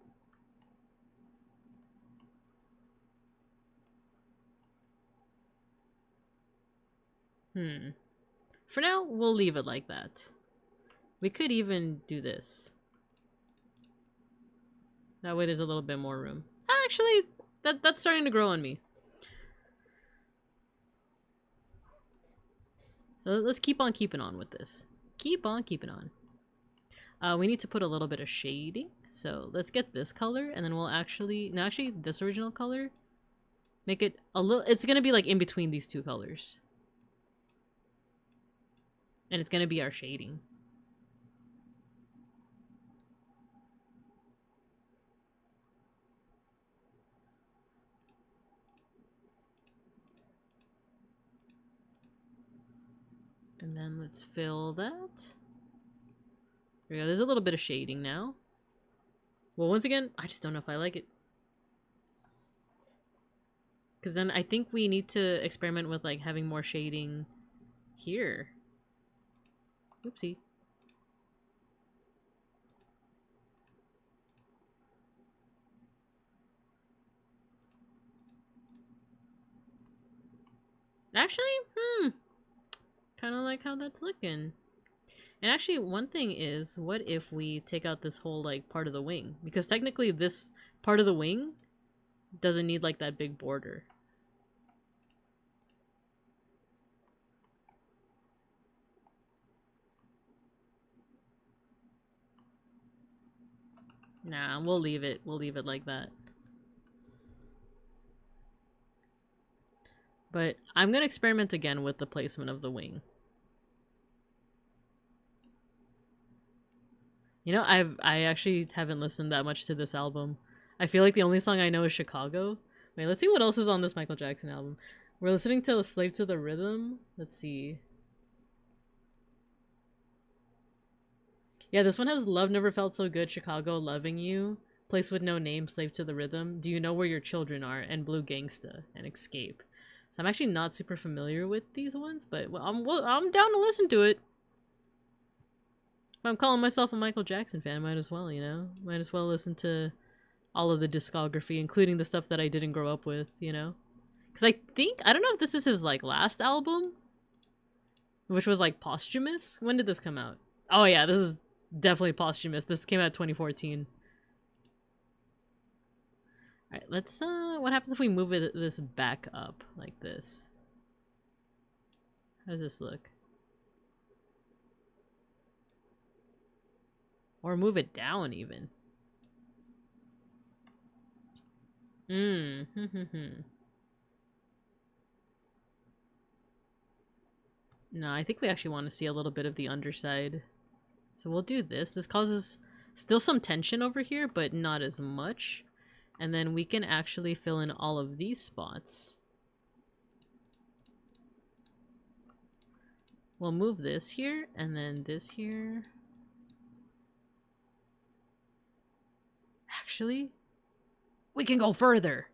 For now, we'll leave it like that. We could even do this. That way there's a little bit more room. Actually, that's starting to grow on me. So let's keep on keeping on with this. Keep on keeping on. We need to put a little bit of shading. So let's get this color, and then we'll actually... No, actually, this original color. Make it a little... It's gonna be like in between these two colors. And it's gonna be our shading. And then let's fill that. There we go. There's a little bit of shading now. Well, once again, I just don't know if I like it. Because then I think we need to experiment with like having more shading here. Oopsie. Actually, kind of like how that's looking. And actually, one thing is, what if we take out this whole, like, part of the wing? Because technically this part of the wing doesn't need, like, that big border. Nah, we'll leave it. We'll leave it like that. But I'm gonna experiment again with the placement of the wing. You know, I actually haven't listened that much to this album. I feel like the only song I know is Chicago. Wait, let's see what else is on this Michael Jackson album. We're listening to Slave to the Rhythm. Let's see. Yeah, this one has Love Never Felt So Good, Chicago, Loving You, Place with No Name, Slave to the Rhythm, Do You Know Where Your Children Are, and Blue Gangsta, and Escape. So I'm actually not super familiar with these ones, but I'm down to listen to it. If I'm calling myself a Michael Jackson fan, might as well, you know? Might as well listen to all of the discography, including the stuff that I didn't grow up with, you know? Because I don't know if this is his, like, last album, which was, like, posthumous. When did this come out? Oh, yeah, this is definitely posthumous. This came out 2014. Alright, let's, what happens if we move this back up, like this? How does this look? Or move it down, even. No, I think we actually want to see a little bit of the underside. So we'll do this. This causes still some tension over here, but not as much. And then we can actually fill in all of these spots. We'll move this here, and then this here. Actually, we can go further.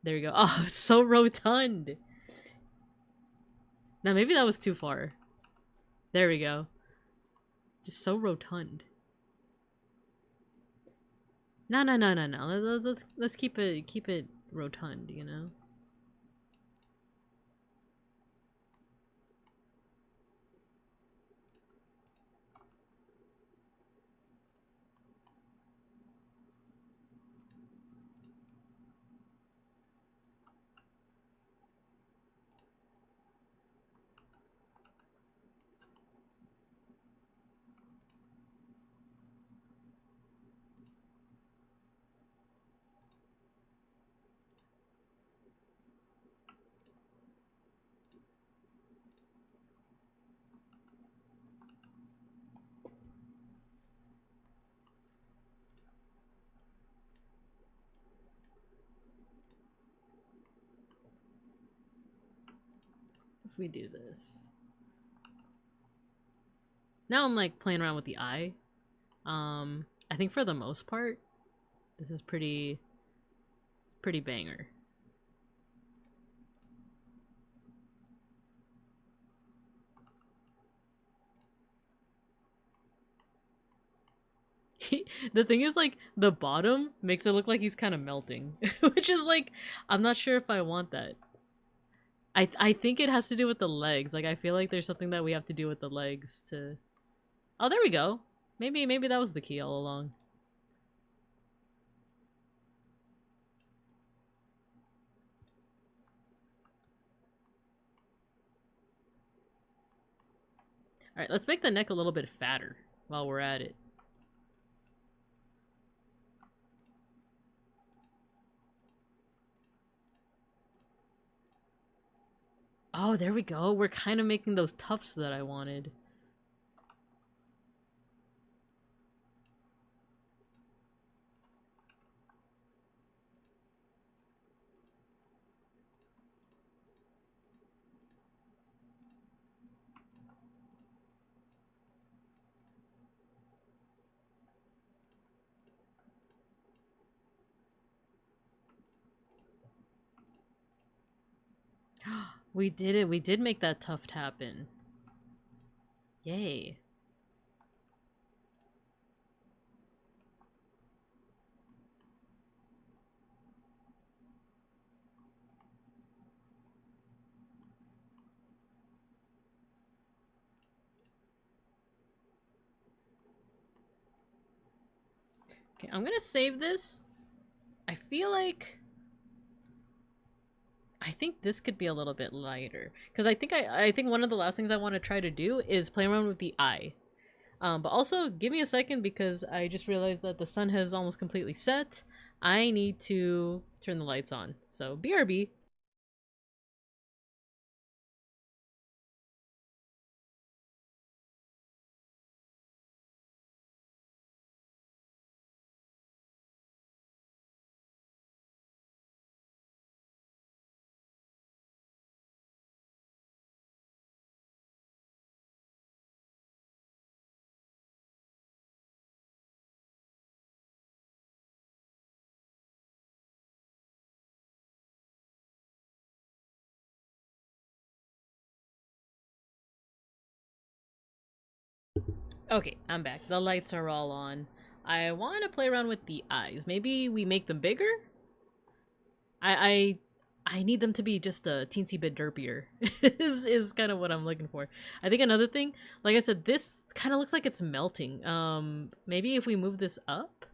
There we go. Oh, it's so rotund. Now, maybe that was too far. There we go. Just so rotund. No. Let's keep it rotund, you know? We do this. Now I'm like playing around with the eye. I think for the most part, this is pretty banger. The thing is, like, the bottom makes it look like he's kind of melting, which is like, I'm not sure if I want that. I think it has to do with the legs. Like I feel like there's something that we have to do with the legs to. Oh, there we go. Maybe that was the key all along. All right, let's make the neck a little bit fatter while we're at it. Oh, there we go. We're kind of making those tufts that I wanted. We did it. We did make that tuft happen. Yay. Okay, I'm gonna save this. I feel like I think this could be a little bit lighter because I think one of the last things I want to try to do is play around with the eye. But also give me a second because I just realized that the sun has almost completely set. I need to turn the lights on. So BRB. Okay, I'm back. The lights are all on. I want to play around with the eyes. Maybe we make them bigger? I I need them to be just a teensy bit derpier. is kind of what I'm looking for. I think another thing, like I said, this kind of looks like it's melting. Maybe if we move this up?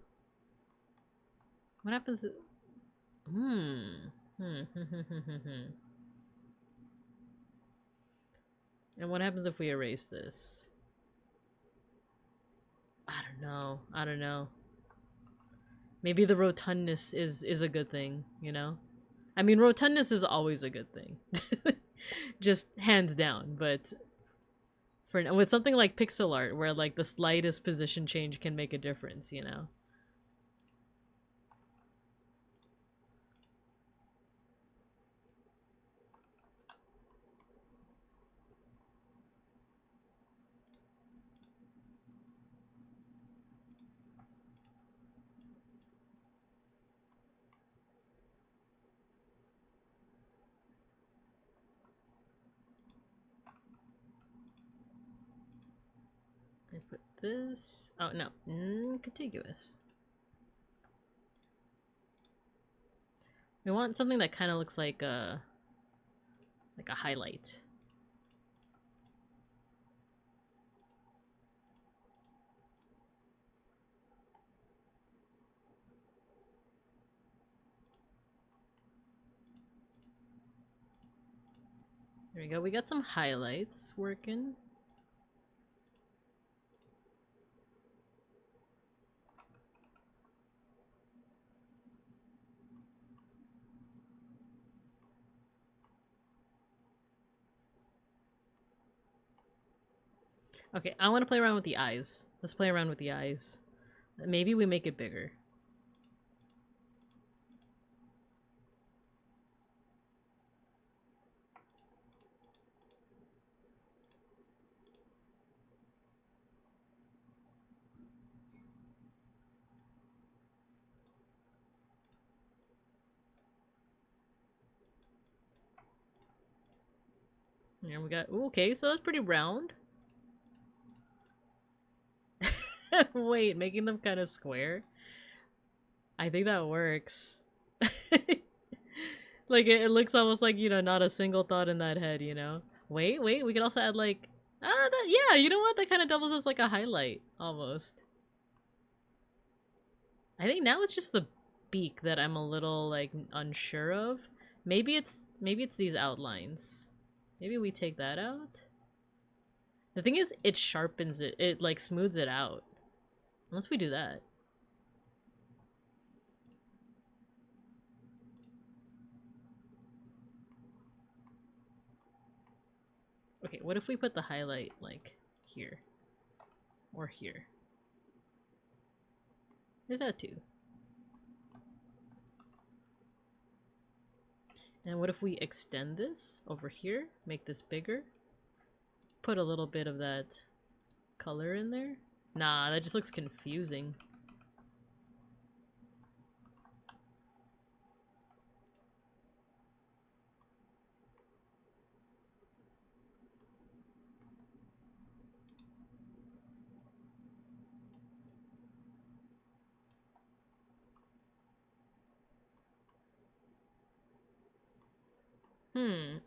What happens? Hmm. And what happens if we erase this? I don't know. I don't know. Maybe the rotundness is a good thing, you know? I mean, rotundness is always a good thing. Just hands down, but for with something like pixel art where like the slightest position change can make a difference, you know? I put this. Oh no, contiguous. We want something that kind of looks like a highlight. There we go. We got some highlights working. Okay, I want to play around with the eyes. Let's play around with the eyes. Maybe we make it bigger. There we got. Ooh, okay, so that's pretty round. Wait, making them kind of square? I think that works. Like it looks almost like, you know, not a single thought in that head, you know? Wait, we could also add like, yeah, you know what? That kind of doubles as like a highlight, almost. I think now it's just the beak that I'm a little like unsure of. Maybe it's these outlines. Maybe we take that out. The thing is, it sharpens it. It like smooths it out. Unless we do that. Okay, what if we put the highlight like here or here? There's that too. And what if we extend this over here, make this bigger, put a little bit of that color in there? Nah, that just looks confusing.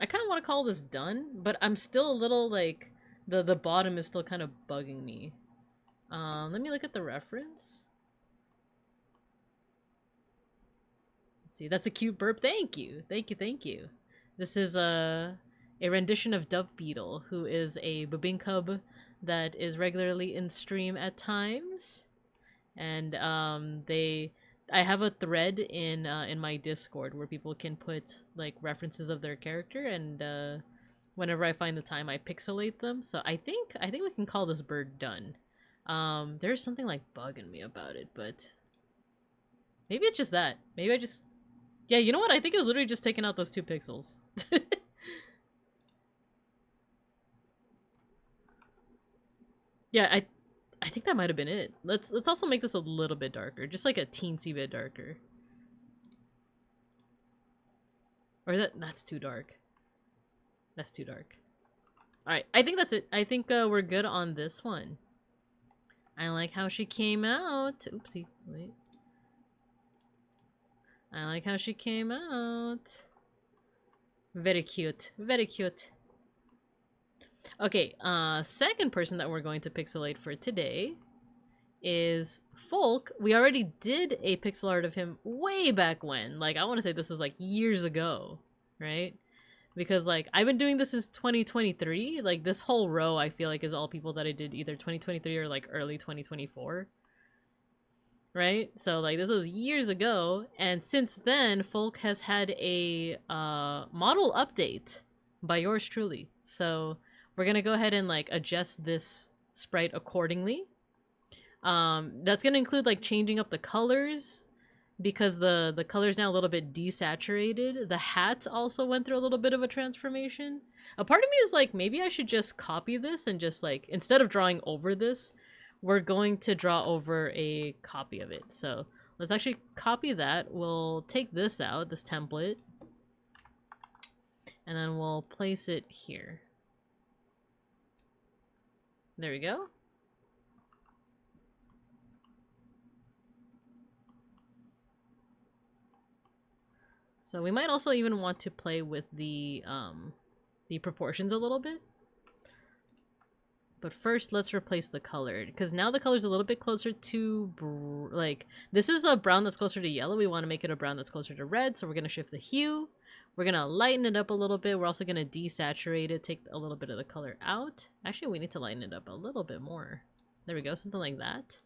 I kind of want to call this done, but I'm still a little like the bottom is still kind of bugging me. Let me look at the reference. Let's see, that's a cute burp. Thank you. This is a rendition of Dove Beetle, who is a Babinkub that is regularly in stream at times. And I have a thread in my Discord where people can put like references of their character, and whenever I find the time, I pixelate them. So I think we can call this bird done. There's something like bugging me about it, but maybe it's just that. Maybe I just, yeah, you know what? I think it was literally just taking out those 2 pixels. Yeah, I think that might have been it. Let's also make this a little bit darker, just like a teensy bit darker. Or that's too dark. That's too dark. All right, I think that's it. I think we're good on this one. I like how she came out. Oopsie, wait. I like how she came out. Very cute. Very cute. Okay, second person that we're going to pixelate for today is Folk. We already did a pixel art of him way back when. Like, I want to say this was like years ago, right? Because like I've been doing this since 2023. Like this whole row I feel like is all people that I did either 2023 or like early 2024. Right? So like this was years ago, and since then Folk has had a model update by yours truly. So we're gonna go ahead and like adjust this sprite accordingly. That's gonna include like changing up the colors, because the color's now a little bit desaturated. The hat also went through a little bit of a transformation. A part of me is like, maybe I should just copy this and just like, instead of drawing over this, we're going to draw over a copy of it. So let's actually copy that. We'll take this out, this template, and then we'll place it here. There we go. So we might also even want to play with the proportions a little bit. But first, let's replace the color, because now the color's a little bit closer to, like, this is a brown that's closer to yellow. We want to make it a brown that's closer to red, so we're going to shift the hue. We're going to lighten it up a little bit. We're also going to desaturate it, take a little bit of the color out. Actually, we need to lighten it up a little bit more. There we go, something like that.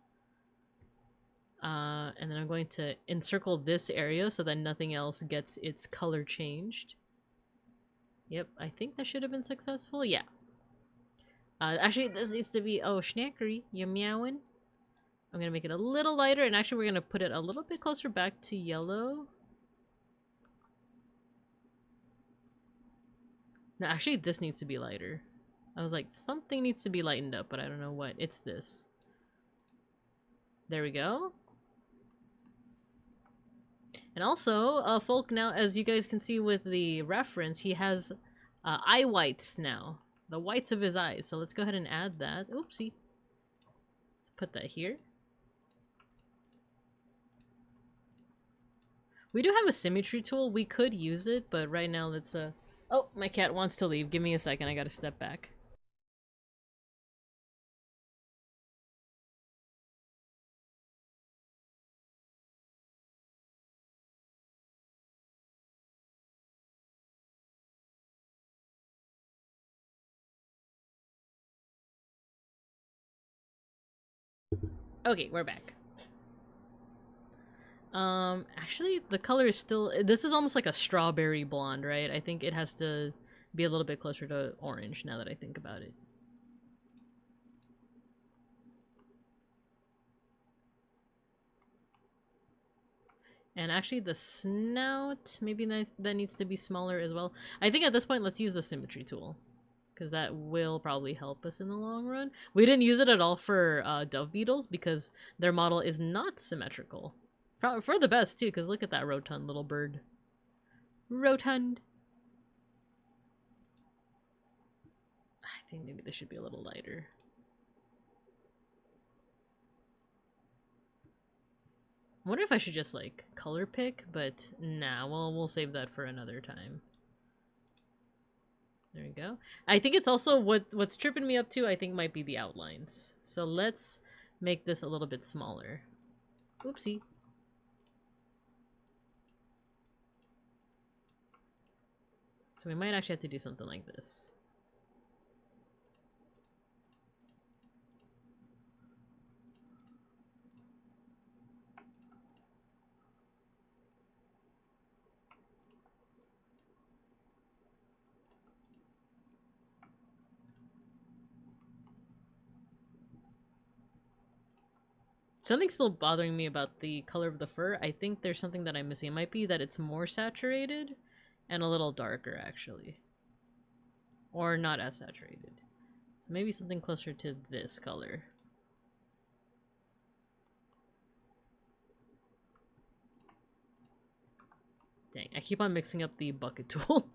And then I'm going to encircle this area so that nothing else gets its color changed. Yep, I think that should have been successful. Yeah. Actually, this needs to be... Oh, Schnackery, you're meowing. I'm going to make it a little lighter, and actually we're going to put it a little bit closer back to yellow. No, actually, this needs to be lighter. I was like, something needs to be lightened up, but I don't know what. It's this. There we go. And also, Folk now, as you guys can see with the reference, he has eye whites now. The whites of his eyes. So let's go ahead and add that. Oopsie. Put that here. We do have a symmetry tool. We could use it, but right now let's Oh, my cat wants to leave. Give me a second. I gotta step back. Okay, we're back. Actually, the color is still... This is almost like a strawberry blonde, right? I think it has to be a little bit closer to orange now that I think about it. And actually the snout, maybe that needs to be smaller as well. I think at this point, let's use the symmetry tool, because that will probably help us in the long run. We didn't use it at all for dove beetles because their model is not symmetrical. For the best too, because look at that rotund little bird. Rotund. I think maybe this should be a little lighter. I wonder if I should just like color pick, but nah, we'll save that for another time. There we go. I think it's also what's tripping me up too, I think might be the outlines. So let's make this a little bit smaller. Oopsie. So we might actually have to do something like this. Something's still bothering me about the color of the fur. I think there's something that I'm missing. It might be that it's more saturated and a little darker, actually. Or not as saturated. So maybe something closer to this color. Dang, I keep on mixing up the bucket tool.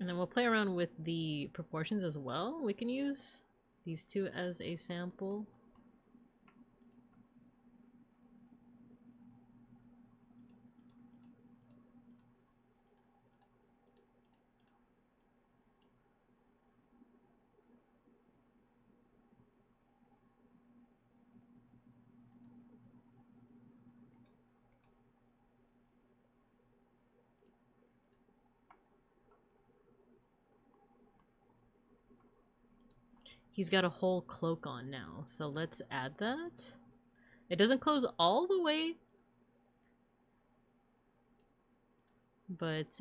And then we'll play around with the proportions as well. We can use these two as a sample. He's got a whole cloak on now, so let's add that. It doesn't close all the way, but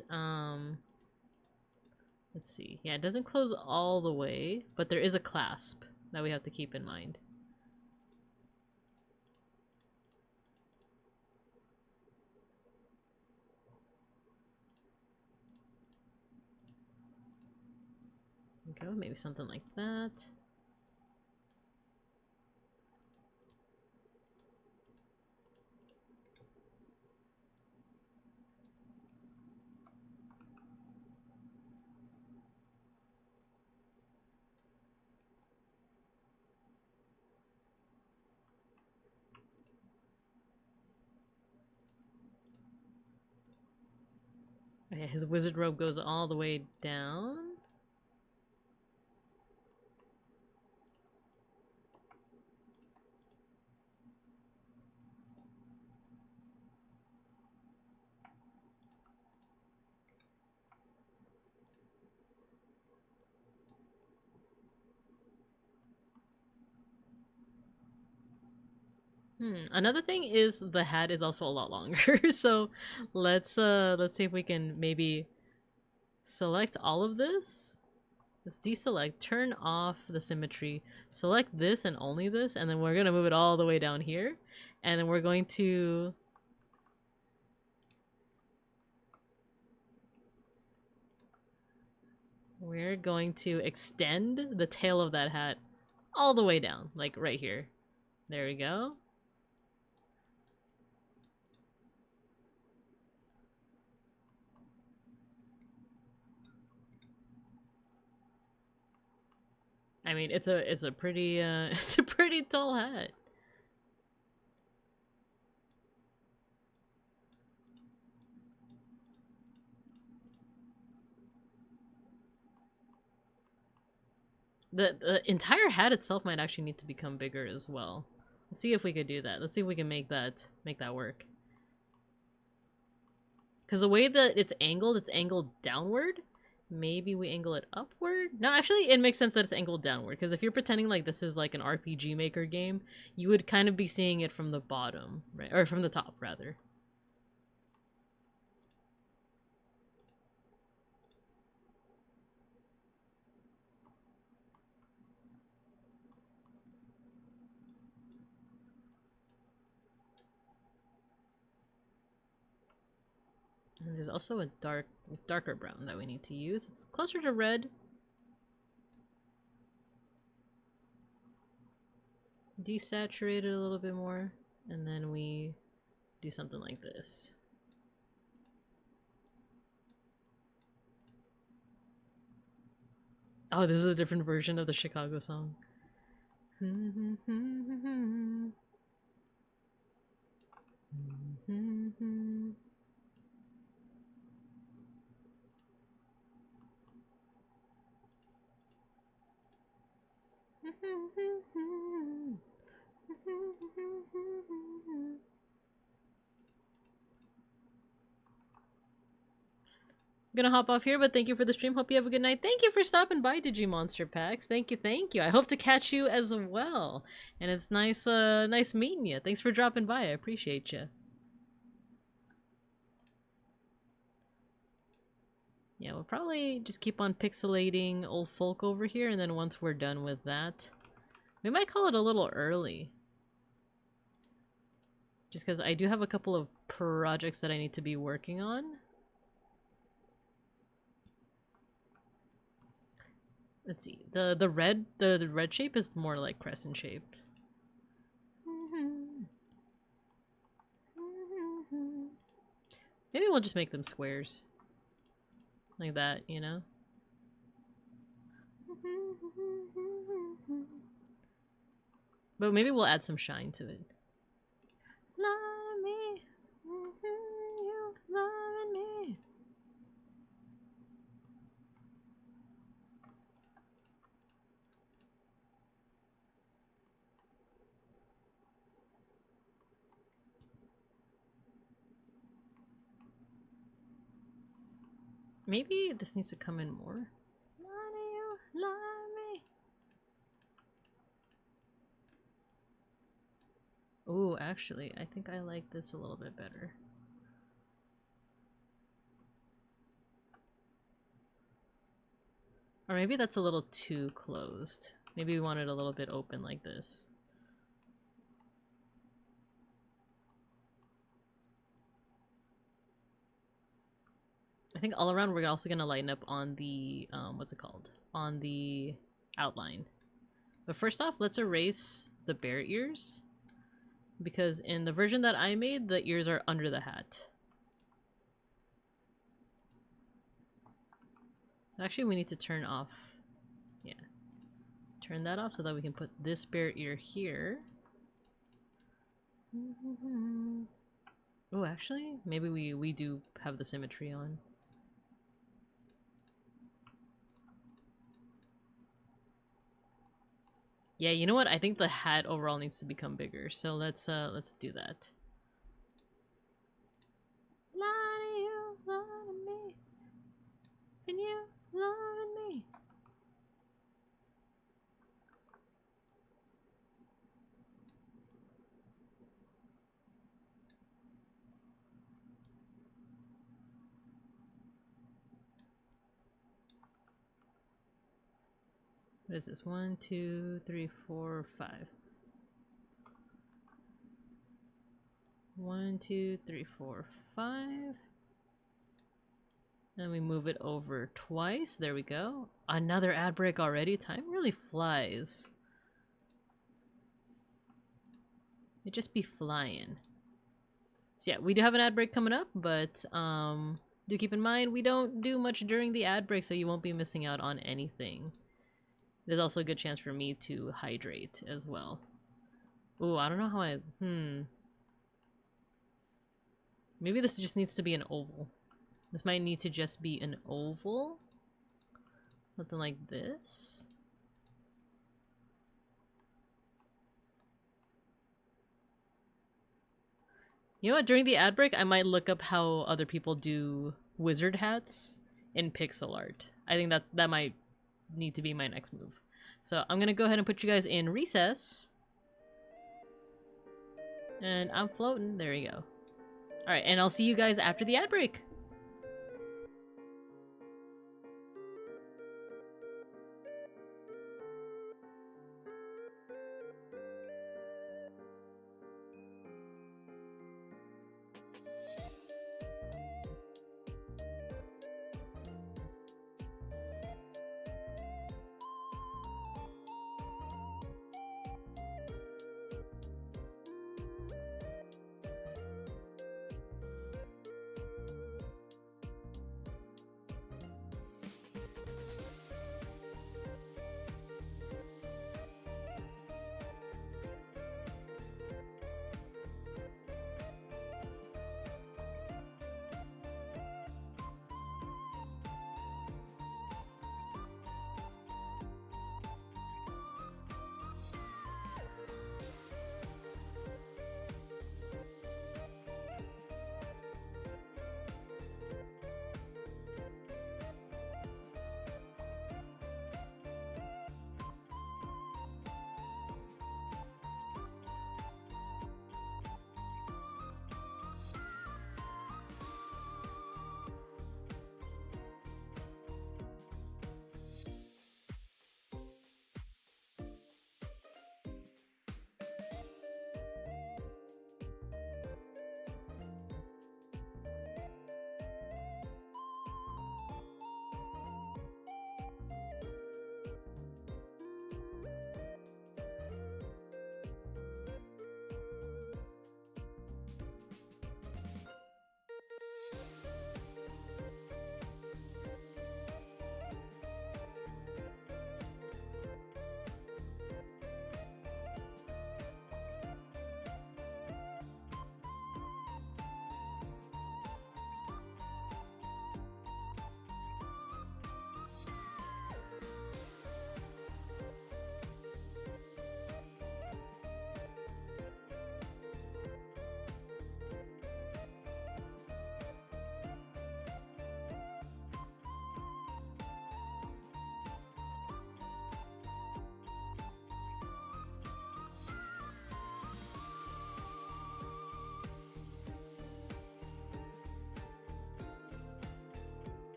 let's see. Yeah, it doesn't close all the way, but there is a clasp that we have to keep in mind. There we go, maybe something like that. Okay, his wizard robe goes all the way down. Another thing is the hat is also a lot longer. So let's see if we can maybe select all of this. Let's deselect, turn off the symmetry, select this and only this, and then we're gonna move it all the way down here. And then we're going to we're going to extend the tail of that hat all the way down, like right here. There we go. I mean, it's a pretty it's a pretty tall hat. The entire hat itself might actually need to become bigger as well. Let's see if we could do that. Let's see if we can make that work. Because the way that it's angled downward. Maybe we angle it upward? No, actually, it makes sense that it's angled downward. Because if you're pretending like this is like an RPG Maker game, you would kind of be seeing it from the bottom, right? Or from the top, rather. And there's also a darker brown that we need to use. It's closer to red. Desaturate it a little bit more, and then we do something like this. Oh, this is a different version of the Chicago song. I'm gonna hop off here, but thank you for the stream. Hope you have a good night. Thank you for stopping by, Digimonster Packs. Thank you, thank you. I hope to catch you as well. And it's nice nice meeting you. Thanks for dropping by. I appreciate you. Yeah, we'll probably just keep on pixelating Old Folk over here, and then once we're done with that, we might call it a little early. Just because I do have a couple of projects that I need to be working on. Let's see. The red shape is more like crescent shape. Maybe we'll just make them squares. Like that, you know? But maybe we'll add some shine to it. Love me. You loving me. Maybe this needs to come in more. You love me. Ooh, actually, I think I like this a little bit better. Or maybe that's a little too closed. Maybe we want it a little bit open like this. I think all around we're also gonna lighten up on the, what's it called? On the outline. But first off, let's erase the bear ears. Because in the version that I made, the ears are under the hat. So actually we need to turn off, yeah. Turn that off so that we can put this bear ear here. Oh, actually, maybe we do have the symmetry on. Yeah, you know what? I think the hat overall needs to become bigger. So let's do that. Loving you, loving me. And you loving me. What is this? 1, 2, 3, 4, 5. 1, 2, 3, 4, 5. And we move it over twice. There we go. Another ad break already. Time really flies. It just be flying. So yeah, we do have an ad break coming up, but do keep in mind we don't do much during the ad break, so you won't be missing out on anything. There's also a good chance for me to hydrate as well. Ooh, I don't know how I... Maybe this just needs to be an oval. This might need to just be an oval. Something like this. You know what? During the ad break, I might look up how other people do wizard hats in pixel art. I think that might need to be my next move. So I'm gonna go ahead and put you guys in recess. And I'm floating. There you go. Alright, and I'll see you guys after the ad break.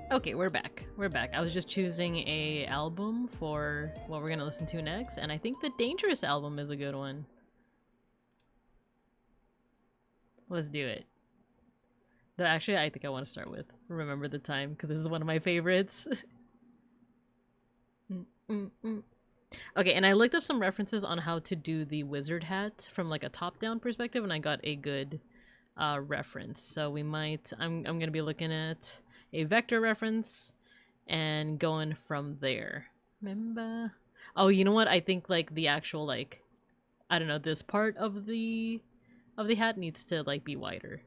Okay, we're back. We're back. I was just choosing a album for what we're gonna listen to next, and I think the Dangerous album is a good one. Let's do it. Actually, I think I want to start with Remember the Time, because this is one of my favorites. Okay, and I looked up some references on how to do the wizard hat from like a top-down perspective, and I got a good reference. So we might, I'm gonna be looking at a vector reference and going from there. Remember? Oh, you know what? I think like the actual like, I don't know, this part of the hat needs to like be wider.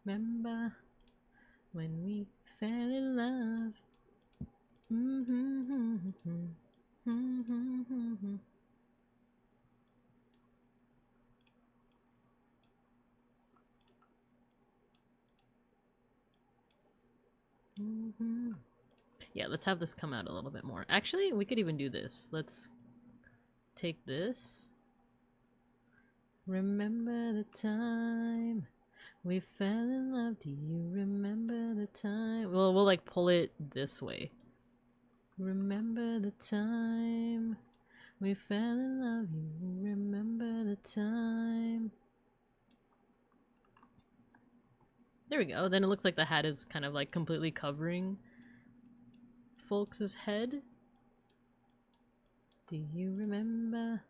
Remember when we fell in love? Yeah, let's have this come out a little bit more. Actually, we could even do this. Let's take this. Remember the time we fell in love. Do you remember the time? Well, we'll like pull it this way. Remember the time we fell in love. You remember the time. There we go. Then it looks like the hat is kind of like completely covering Folks' head. Do you remember?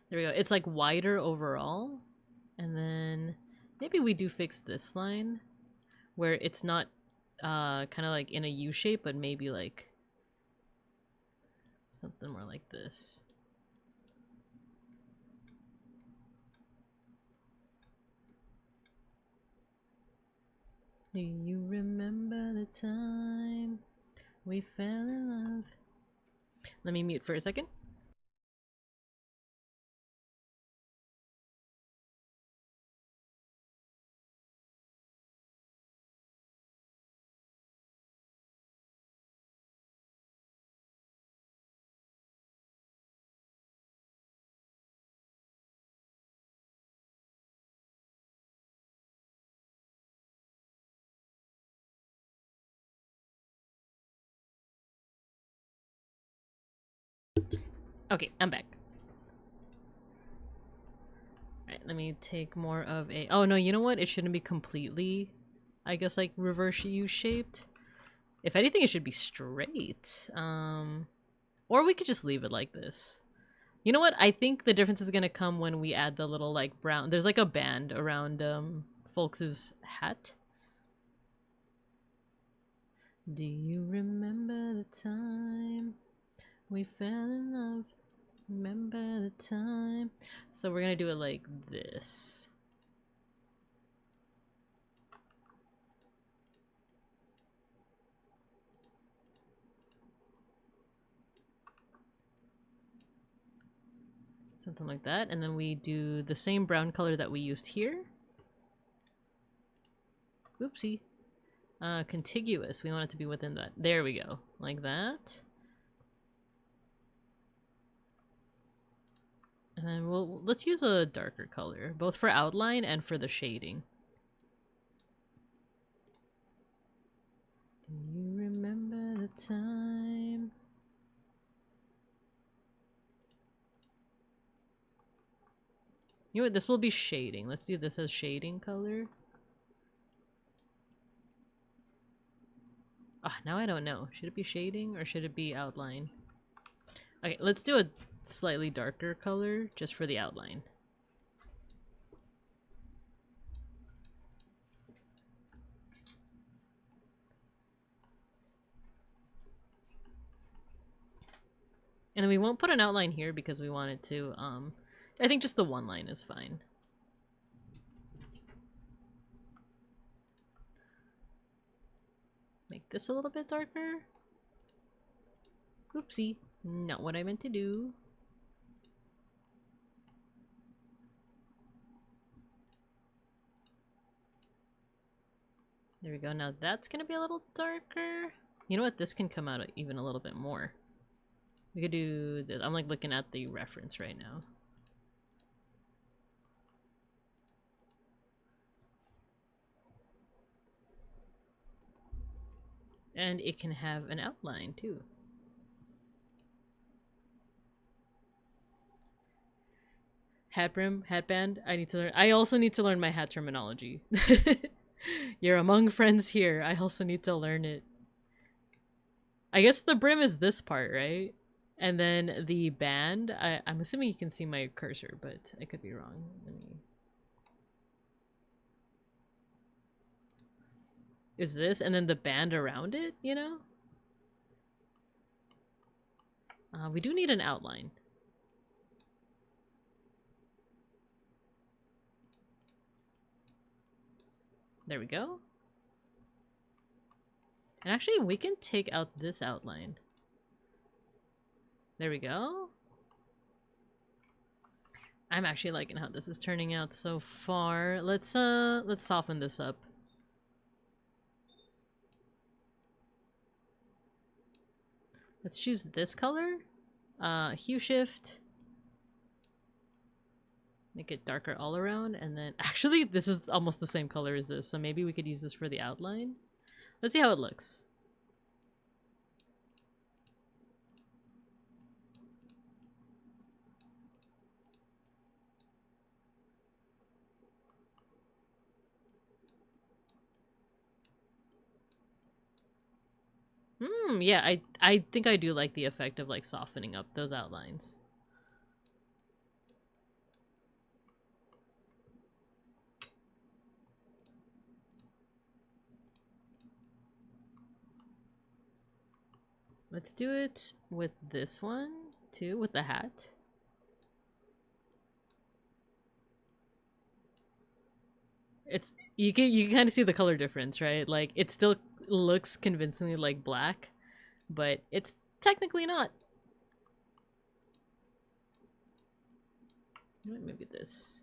There we go. It's like wider overall. And then maybe we do fix this line where it's not kind of like in a U shape, but maybe like something more like this. Do you remember the time we fell in love? Let me mute for a second. Okay, I'm back. Alright, let me take more of a... Oh no, you know what? It shouldn't be completely, I guess, like reverse U-shaped. If anything, it should be straight. Or we could just leave it like this. You know what? I think the difference is gonna come when we add the little like brown... There's like a band around Folks' hat. Do you remember the time we fell in love? Remember the time? So we're gonna do it like this. Something like that. And then we do the same brown color that we used here. Oopsie. Contiguous. We want it to be within that. There we go. Like that. And then let's use a darker color, both for outline and for the shading. Do you remember the time? You know what, this will be shading. Let's do this as shading color. Ah, now I don't know. Should it be shading or should it be outline? Okay, let's do a slightly darker color just for the outline. And then we won't put an outline here because we want it to, I think just the one line is fine. Make this a little bit darker. Oopsie, not what I meant to do. There we go. Now that's gonna be a little darker. You know what? This can come out even a little bit more. We could do this. I'm like looking at the reference right now. And it can have an outline too. Hat brim, hat band. I need to learn. I also need to learn my hat terminology. You're among friends here. I also need to learn it. I guess the brim is this part, right? And then the band, I'm assuming you can see my cursor, but I could be wrong. Let me... Is this, and then the band around it, you know? We do need an outline. There we go. And actually, we can take out this outline. There we go. I'm actually liking how this is turning out so far. Let's soften this up. Let's choose this color. Hue shift. Make it darker all around, and then actually this is almost the same color as this, so maybe we could use this for the outline. Let's see how it looks. Yeah, I think I do like the effect of like softening up those outlines. Let's do it with this one too, with the hat. It's you can kind of see the color difference, right? Like it still looks convincingly like black, but it's technically not. Maybe this.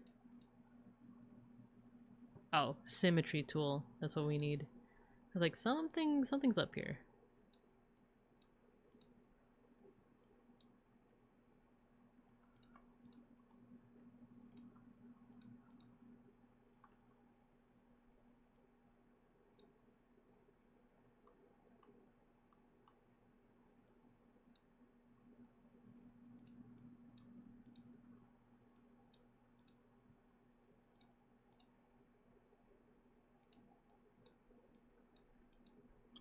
Oh, symmetry tool. That's what we need. It's like something's up here.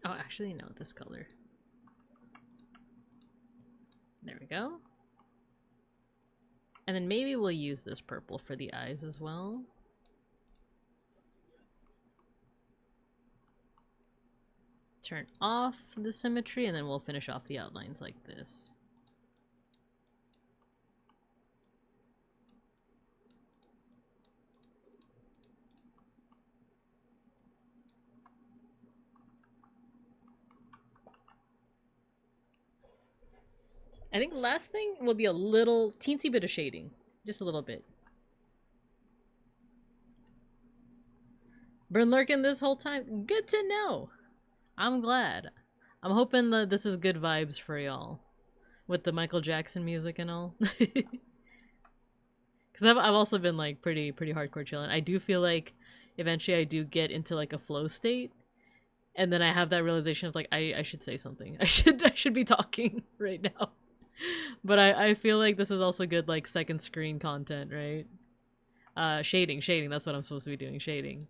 Oh, actually, no, this color. There we go. And then maybe we'll use this purple for the eyes as well. Turn off the symmetry, and then we'll finish off the outlines like this. I think the last thing will be a little teensy bit of shading. Just a little bit. Been lurking this whole time? Good to know! I'm glad. I'm hoping that this is good vibes for y'all. With the Michael Jackson music and all. Because I've also been like pretty hardcore chilling. I do feel like eventually I do get into like a flow state. And then I have that realization of like, I should say something. I should be talking right now. But I feel like this is also good like second screen content, right? Shading, that's what I'm supposed to be doing, shading.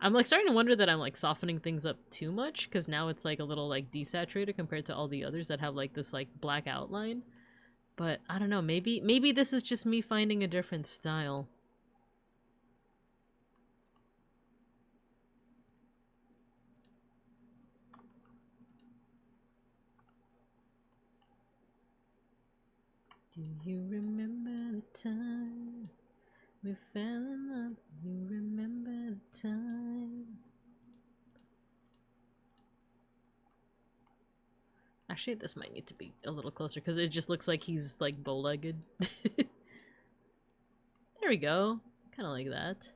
I'm like starting to wonder that I'm like softening things up too much, because now it's like a little like desaturated compared to all the others that have like this like black outline. But I don't know, maybe this is just me finding a different style. Do you remember the time we fell in love? You remember the time? Actually, this might need to be a little closer because it just looks like he's like bow-legged. There we go. Kind of like that.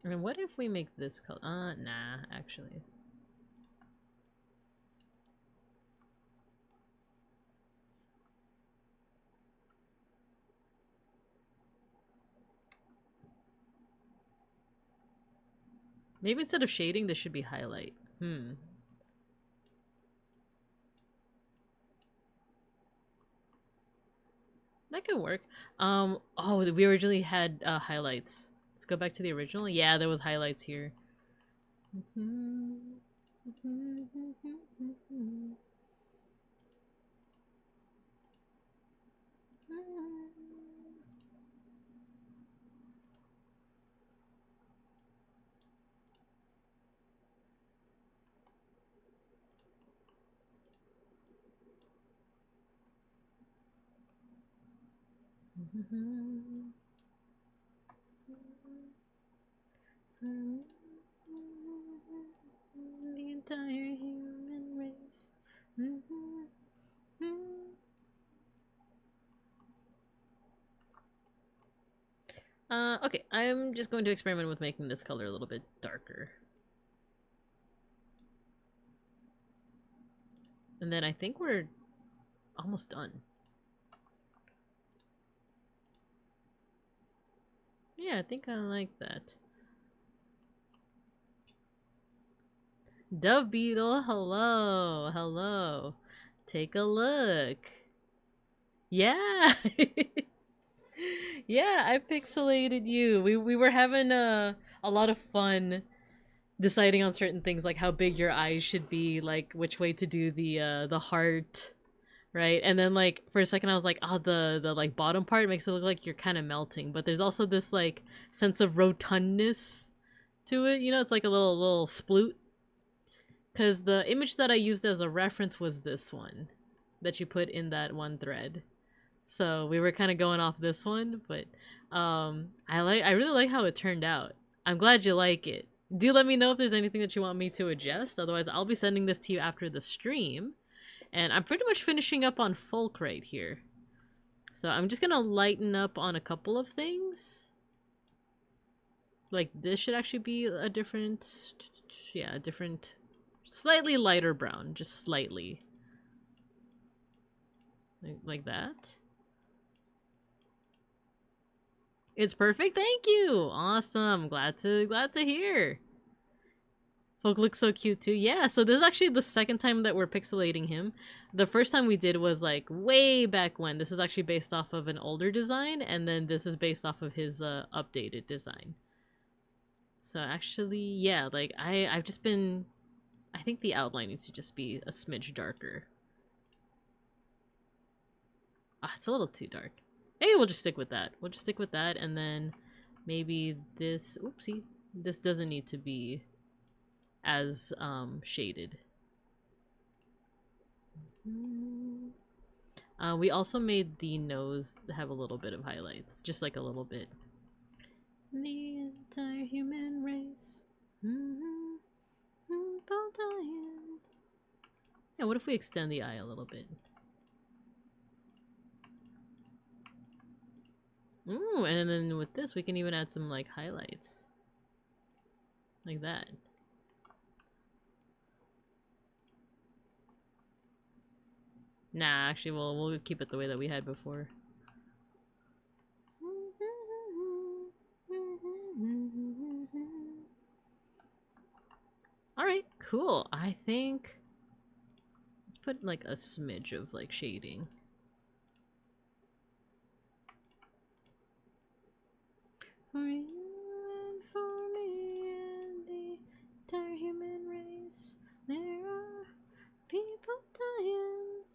I mean, what if we make this color? Nah, actually. Maybe instead of shading, this should be highlight. That could work. Oh, we originally had highlights. Let's go back to the original. Yeah, there was highlights here. The entire human race. Okay, I'm just going to experiment with making this color a little bit darker. And then I think we're almost done. Yeah, I think I like that. Dove Beetle, hello, hello. Take a look. Yeah. Yeah, I pixelated you. We were having a lot of fun deciding on certain things, like how big your eyes should be, like which way to do the heart, right? And then like for a second I was like, oh, the like bottom part makes it look like you're kind of melting, but there's also this like sense of rotundness to it, you know, it's like a little sploot. Because the image that I used as a reference was this one that you put in that one thread. So we were kind of going off this one, but I really like how it turned out. I'm glad you like it. Do let me know if there's anything that you want me to adjust. Otherwise, I'll be sending this to you after the stream. And I'm pretty much finishing up on Folk right here. So I'm just gonna lighten up on a couple of things. Like this should actually be a different, yeah, a different, slightly lighter brown, just slightly. Like that. It's perfect. Thank you. Awesome. Glad to hear. Folk looks so cute too. Yeah, so this is actually the second time that we're pixelating him. The first time we did was like way back when. This is actually based off of an older design, and then this is based off of his updated design. So actually, yeah, like I've just been, I think the outline needs to just be a smidge darker. Ah, it's a little too dark. Maybe we'll just stick with that. We'll just stick with that, and then maybe this, oopsie, this doesn't need to be as shaded. We also made the nose have a little bit of highlights, just like a little bit. The entire human race. Yeah, what if we extend the eye a little bit? Ooh, and then with this, we can even add some, like, highlights. Like that. Nah, actually, we'll keep it the way that we had before. Alright, cool. I think... let's put, like, a smidge of, like, shading. For you and for me and the entire human race, there are people dying.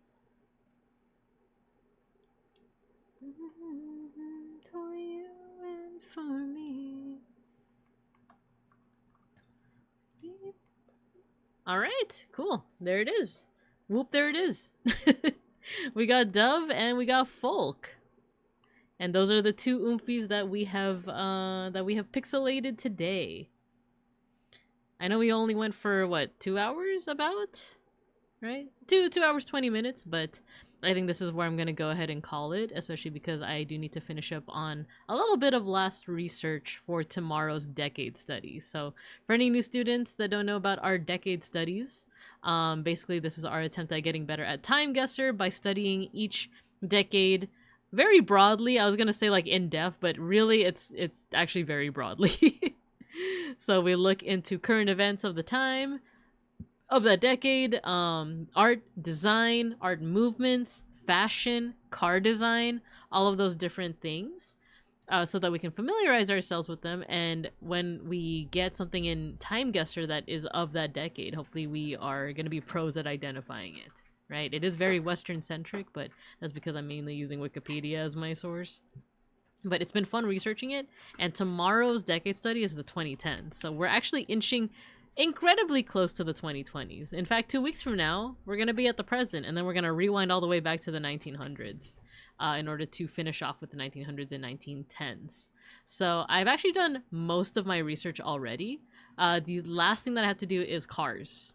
For you and for me. Alright, cool. There it is. Whoop, there it is. We got Dove and we got Folk. And those are the two oomfies that we have pixelated today. I know we only went for what, 2 hours about? Right? 2 hours 20 minutes, but I think this is where I'm gonna go ahead and call it, especially because I do need to finish up on a little bit of last research for tomorrow's decade study. So for any new students that don't know about our decade studies, basically this is our attempt at getting better at time guesser by studying each decade very broadly. I was gonna say like in depth, but really it's actually very broadly. So we look into current events of the time, of that decade, art, design, art movements, fashion, car design, all of those different things, so that we can familiarize ourselves with them. And when we get something in Time Guesser that is of that decade, hopefully we are going to be pros at identifying it, right? It is very Western-centric, but that's because I'm mainly using Wikipedia as my source. But it's been fun researching it, and tomorrow's decade study is the 2010s, so we're actually inching incredibly close to the 2020s. In fact, 2 weeks from now, we're going to be at the present, and then we're going to rewind all the way back to the 1900s in order to finish off with the 1900s and 1910s. So I've actually done most of my research already. The last thing that I have to do is cars.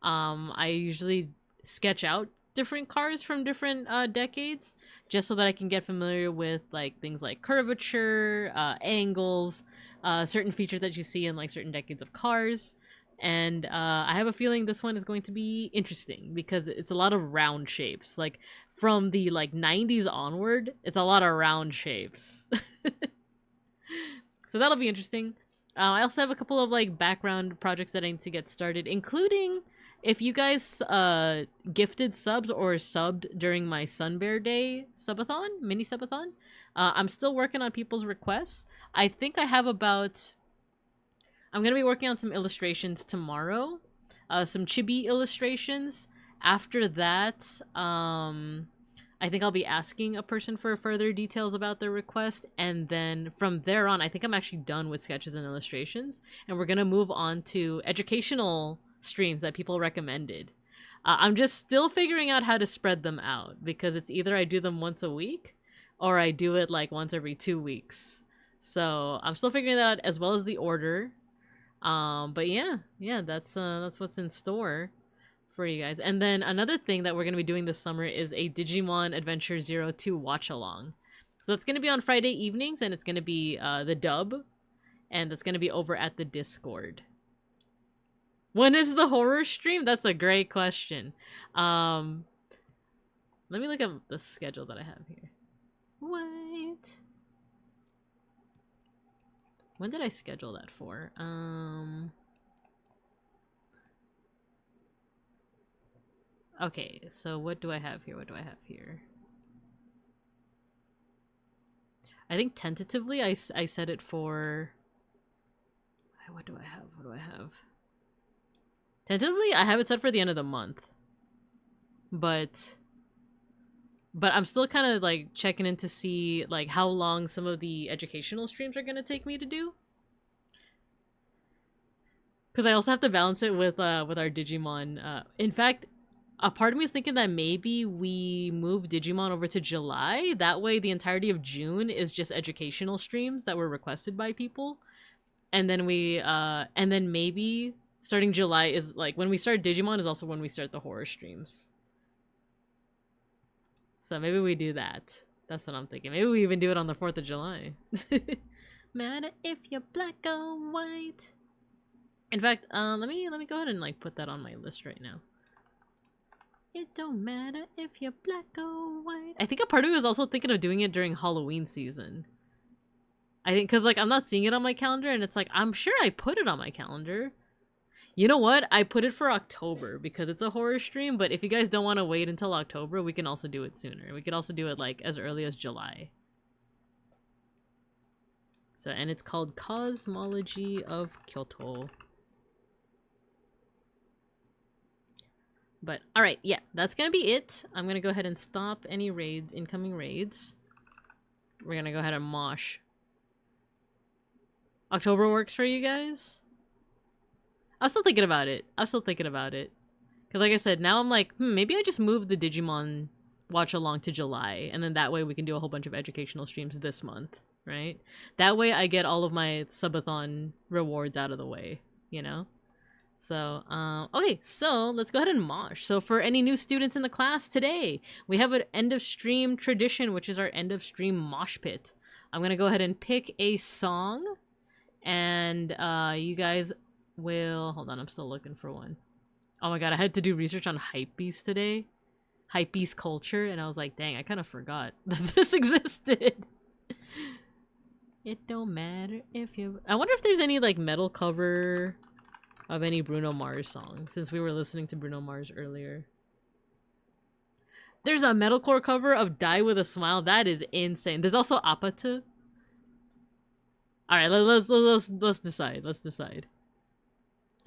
I usually sketch out different cars from different decades, just so that I can get familiar with like things like curvature, angles, certain features that you see in like certain decades of cars. And I have a feeling this one is going to be interesting because it's a lot of round shapes. Like from the like 90s onward, it's a lot of round shapes. So that'll be interesting. I also have a couple of like background projects that I need to get started, including if you guys gifted subs or subbed during my Sunbear Day subathon, mini subathon. I'm still working on people's requests. I think I have about... I'm going to be working on some illustrations tomorrow. Some chibi illustrations. After that, I think I'll be asking a person for further details about their request. And then from there on, I think I'm actually done with sketches and illustrations. And we're going to move on to educational streams that people recommended. I'm just still figuring out how to spread them out, because it's either I do them once a week or I do it like once every 2 weeks. So I'm still figuring that out, as well as the order. But yeah, that's what's in store for you guys. And then another thing that we're going to be doing this summer is a Digimon Adventure 02 watch along. So that's going to be on Friday evenings, and it's going to be the dub, and that's going to be over at the Discord. When is the horror stream? That's a great question. Let me look at the schedule that I have here. Wait. When did I schedule that for? Okay, so what do I have here? I think tentatively I set it for... What do I have? Tentatively, I have it set for the end of the month. But I'm still kind of like checking in to see like how long some of the educational streams are going to take me to do. Because I also have to balance it with our Digimon. In fact, a part of me is thinking that maybe we move Digimon over to July. That way the entirety of June is just educational streams that were requested by people. And then maybe starting July is like when we start Digimon is also when we start the horror streams. So maybe we do that. That's what I'm thinking. Maybe we even do it on the 4th of July. Matter if you're black or white. In fact, let me go ahead and like put that on my list right now. It don't matter if you're black or white. I think a part of me was also thinking of doing it during Halloween season. I think because like I'm not seeing it on my calendar, and it's like I'm sure I put it on my calendar. You know what? I put it for October because it's a horror stream, but if you guys don't want to wait until October, we can also do it sooner. We could also do it like as early as July. So, and it's called Cosmology of Kyoto. But, alright, yeah, that's gonna be it. I'm gonna go ahead and stop any incoming raids. We're gonna go ahead and mosh. October works for you guys? I'm still thinking about it. Because like I said, now I'm like, maybe I just move the Digimon watch along to July. And then that way we can do a whole bunch of educational streams this month, right? That way I get all of my subathon rewards out of the way, you know? So, okay, so let's go ahead and mosh. So for any new students in the class today, we have an end of stream tradition, which is our end of stream mosh pit. I'm going to go ahead and pick a song, and you guys will... Hold on, I'm still looking for one. Oh my god, I had to do research on hypebeast today. Hypebeast culture, and I was like, dang, I kind of forgot that this existed. It don't matter if you... I wonder if there's any, like, metal cover of any Bruno Mars song, since we were listening to Bruno Mars earlier. There's a metalcore cover of Die With A Smile. That is insane. There's also Apatu. Alright, let's decide. Let's decide.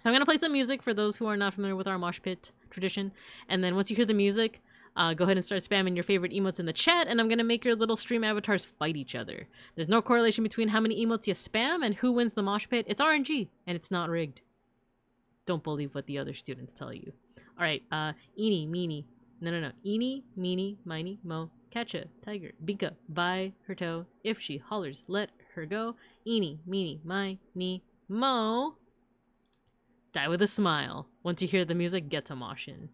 So I'm gonna play some music for those who are not familiar with our mosh pit tradition. And then once you hear the music, go ahead and start spamming your favorite emotes in the chat, and I'm gonna make your little stream avatars fight each other. There's no correlation between how many emotes you spam and who wins the mosh pit. It's RNG, and it's not rigged. Don't believe what the other students tell you. Alright, eeny, meeny. No. Eeny, meeny, miny, mo. Catcha, tiger, binka, by her toe. If she hollers, let her go. Eeny, meeny, miny, mo. Die with a smile. Once you hear the music, get to moshin.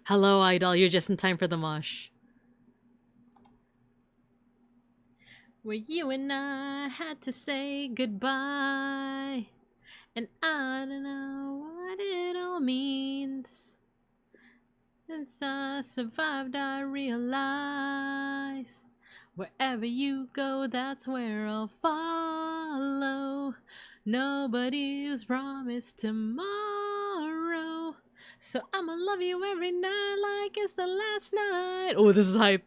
Hello, Idol. You're just in time for the mosh. Where you and I had to say goodbye, and I don't know what it all means. Since I survived, I realize wherever you go, that's where I'll follow. Nobody's promised tomorrow, so I'ma love you every night like it's the last night. Oh, this is hype.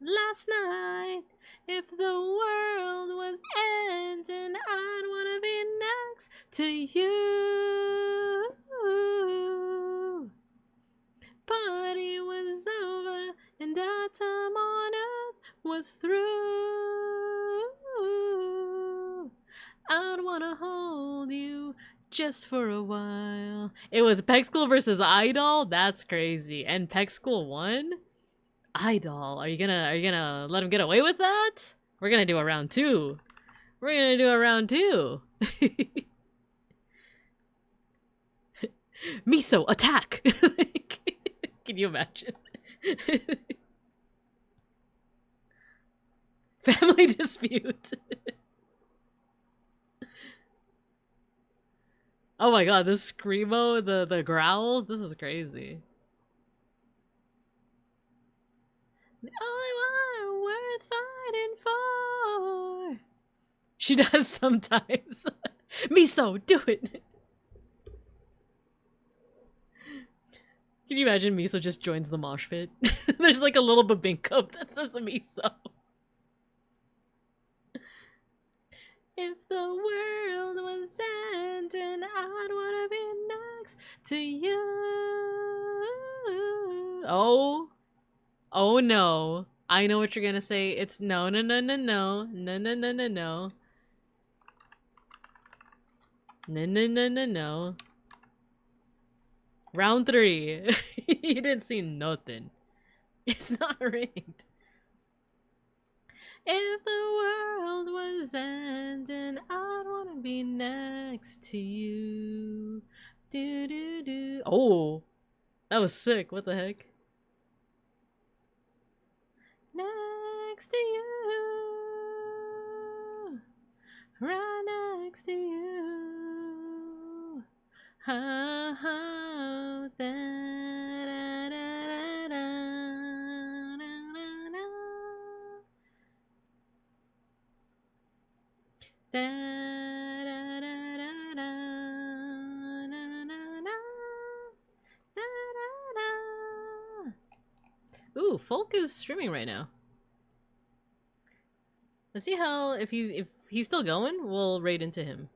Last night. If the world was ending, I'd wanna be next to you. Party was over and our time on earth was through. I'd wanna hold you just for a while. It was Peg School versus Idol? That's crazy. And Peg School won? Idol, are you gonna let him get away with that? We're gonna do a round two. We're gonna do a round two. Miso, attack! Can you imagine? Family dispute. Oh my god, this screamo, the growls, this is crazy. The only one worth fighting for. She does sometimes. Miso, do it. Can you imagine Miso just joins the mosh pit? There's like a little babinka that says Miso. If the world was ending, I'd wanna be next to you. Oh no. I know what you're gonna say. It's no. No. Round 3. You didn't see nothing. It's not rigged. If the world was ending, I'd wanna be next to you. Do. Oh, that was sick. What the heck? Next to you, right next to you. Ha ha, da da da da da da. Ooh, Folk is streaming right now. Let's see how if he's still going, we'll raid into him.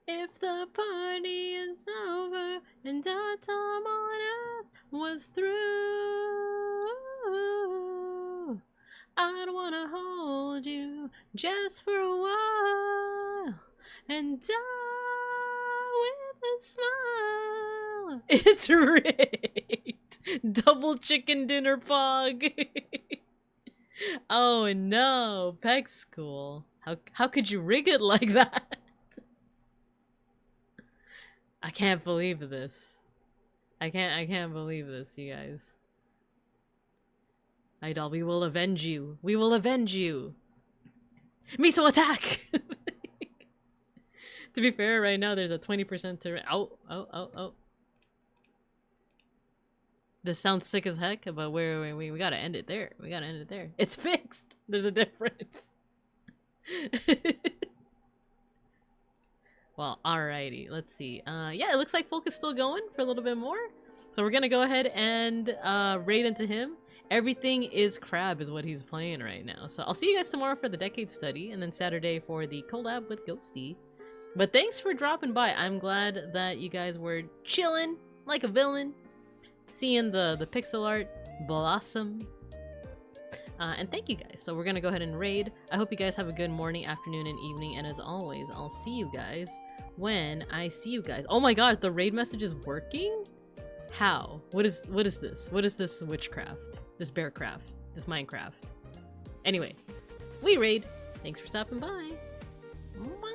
If the party is over and our time on earth was through, I'd wanna hold you just for a while and die with a smile. It's rigged. Double chicken dinner pog. Oh no, Peg School. How could you rig it like that? I can't believe this. I can't believe this, you guys. Idol, we will avenge you. We will avenge you. Miso attack! To be fair, right now there's a 20% to oh. This sounds sick as heck, but wait, we gotta end it there. We gotta end it there. It's fixed! There's a difference. Well, alrighty, let's see. Yeah, it looks like Folk is still going for a little bit more. So we're gonna go ahead and raid into him. Everything is Crab is what he's playing right now. So I'll see you guys tomorrow for the Decade Study, and then Saturday for the collab with Ghosty. But thanks for dropping by. I'm glad that you guys were chilling like a villain, seeing the pixel art blossom. And thank you guys. So we're gonna go ahead and raid. I hope you guys have a good morning, afternoon, and evening. And as always, I'll see you guys when I see you guys. Oh my god, the raid message is working? How? What is this? What is this witchcraft? This bearcraft? This Minecraft? Anyway, we raid. Thanks for stopping by. Bye.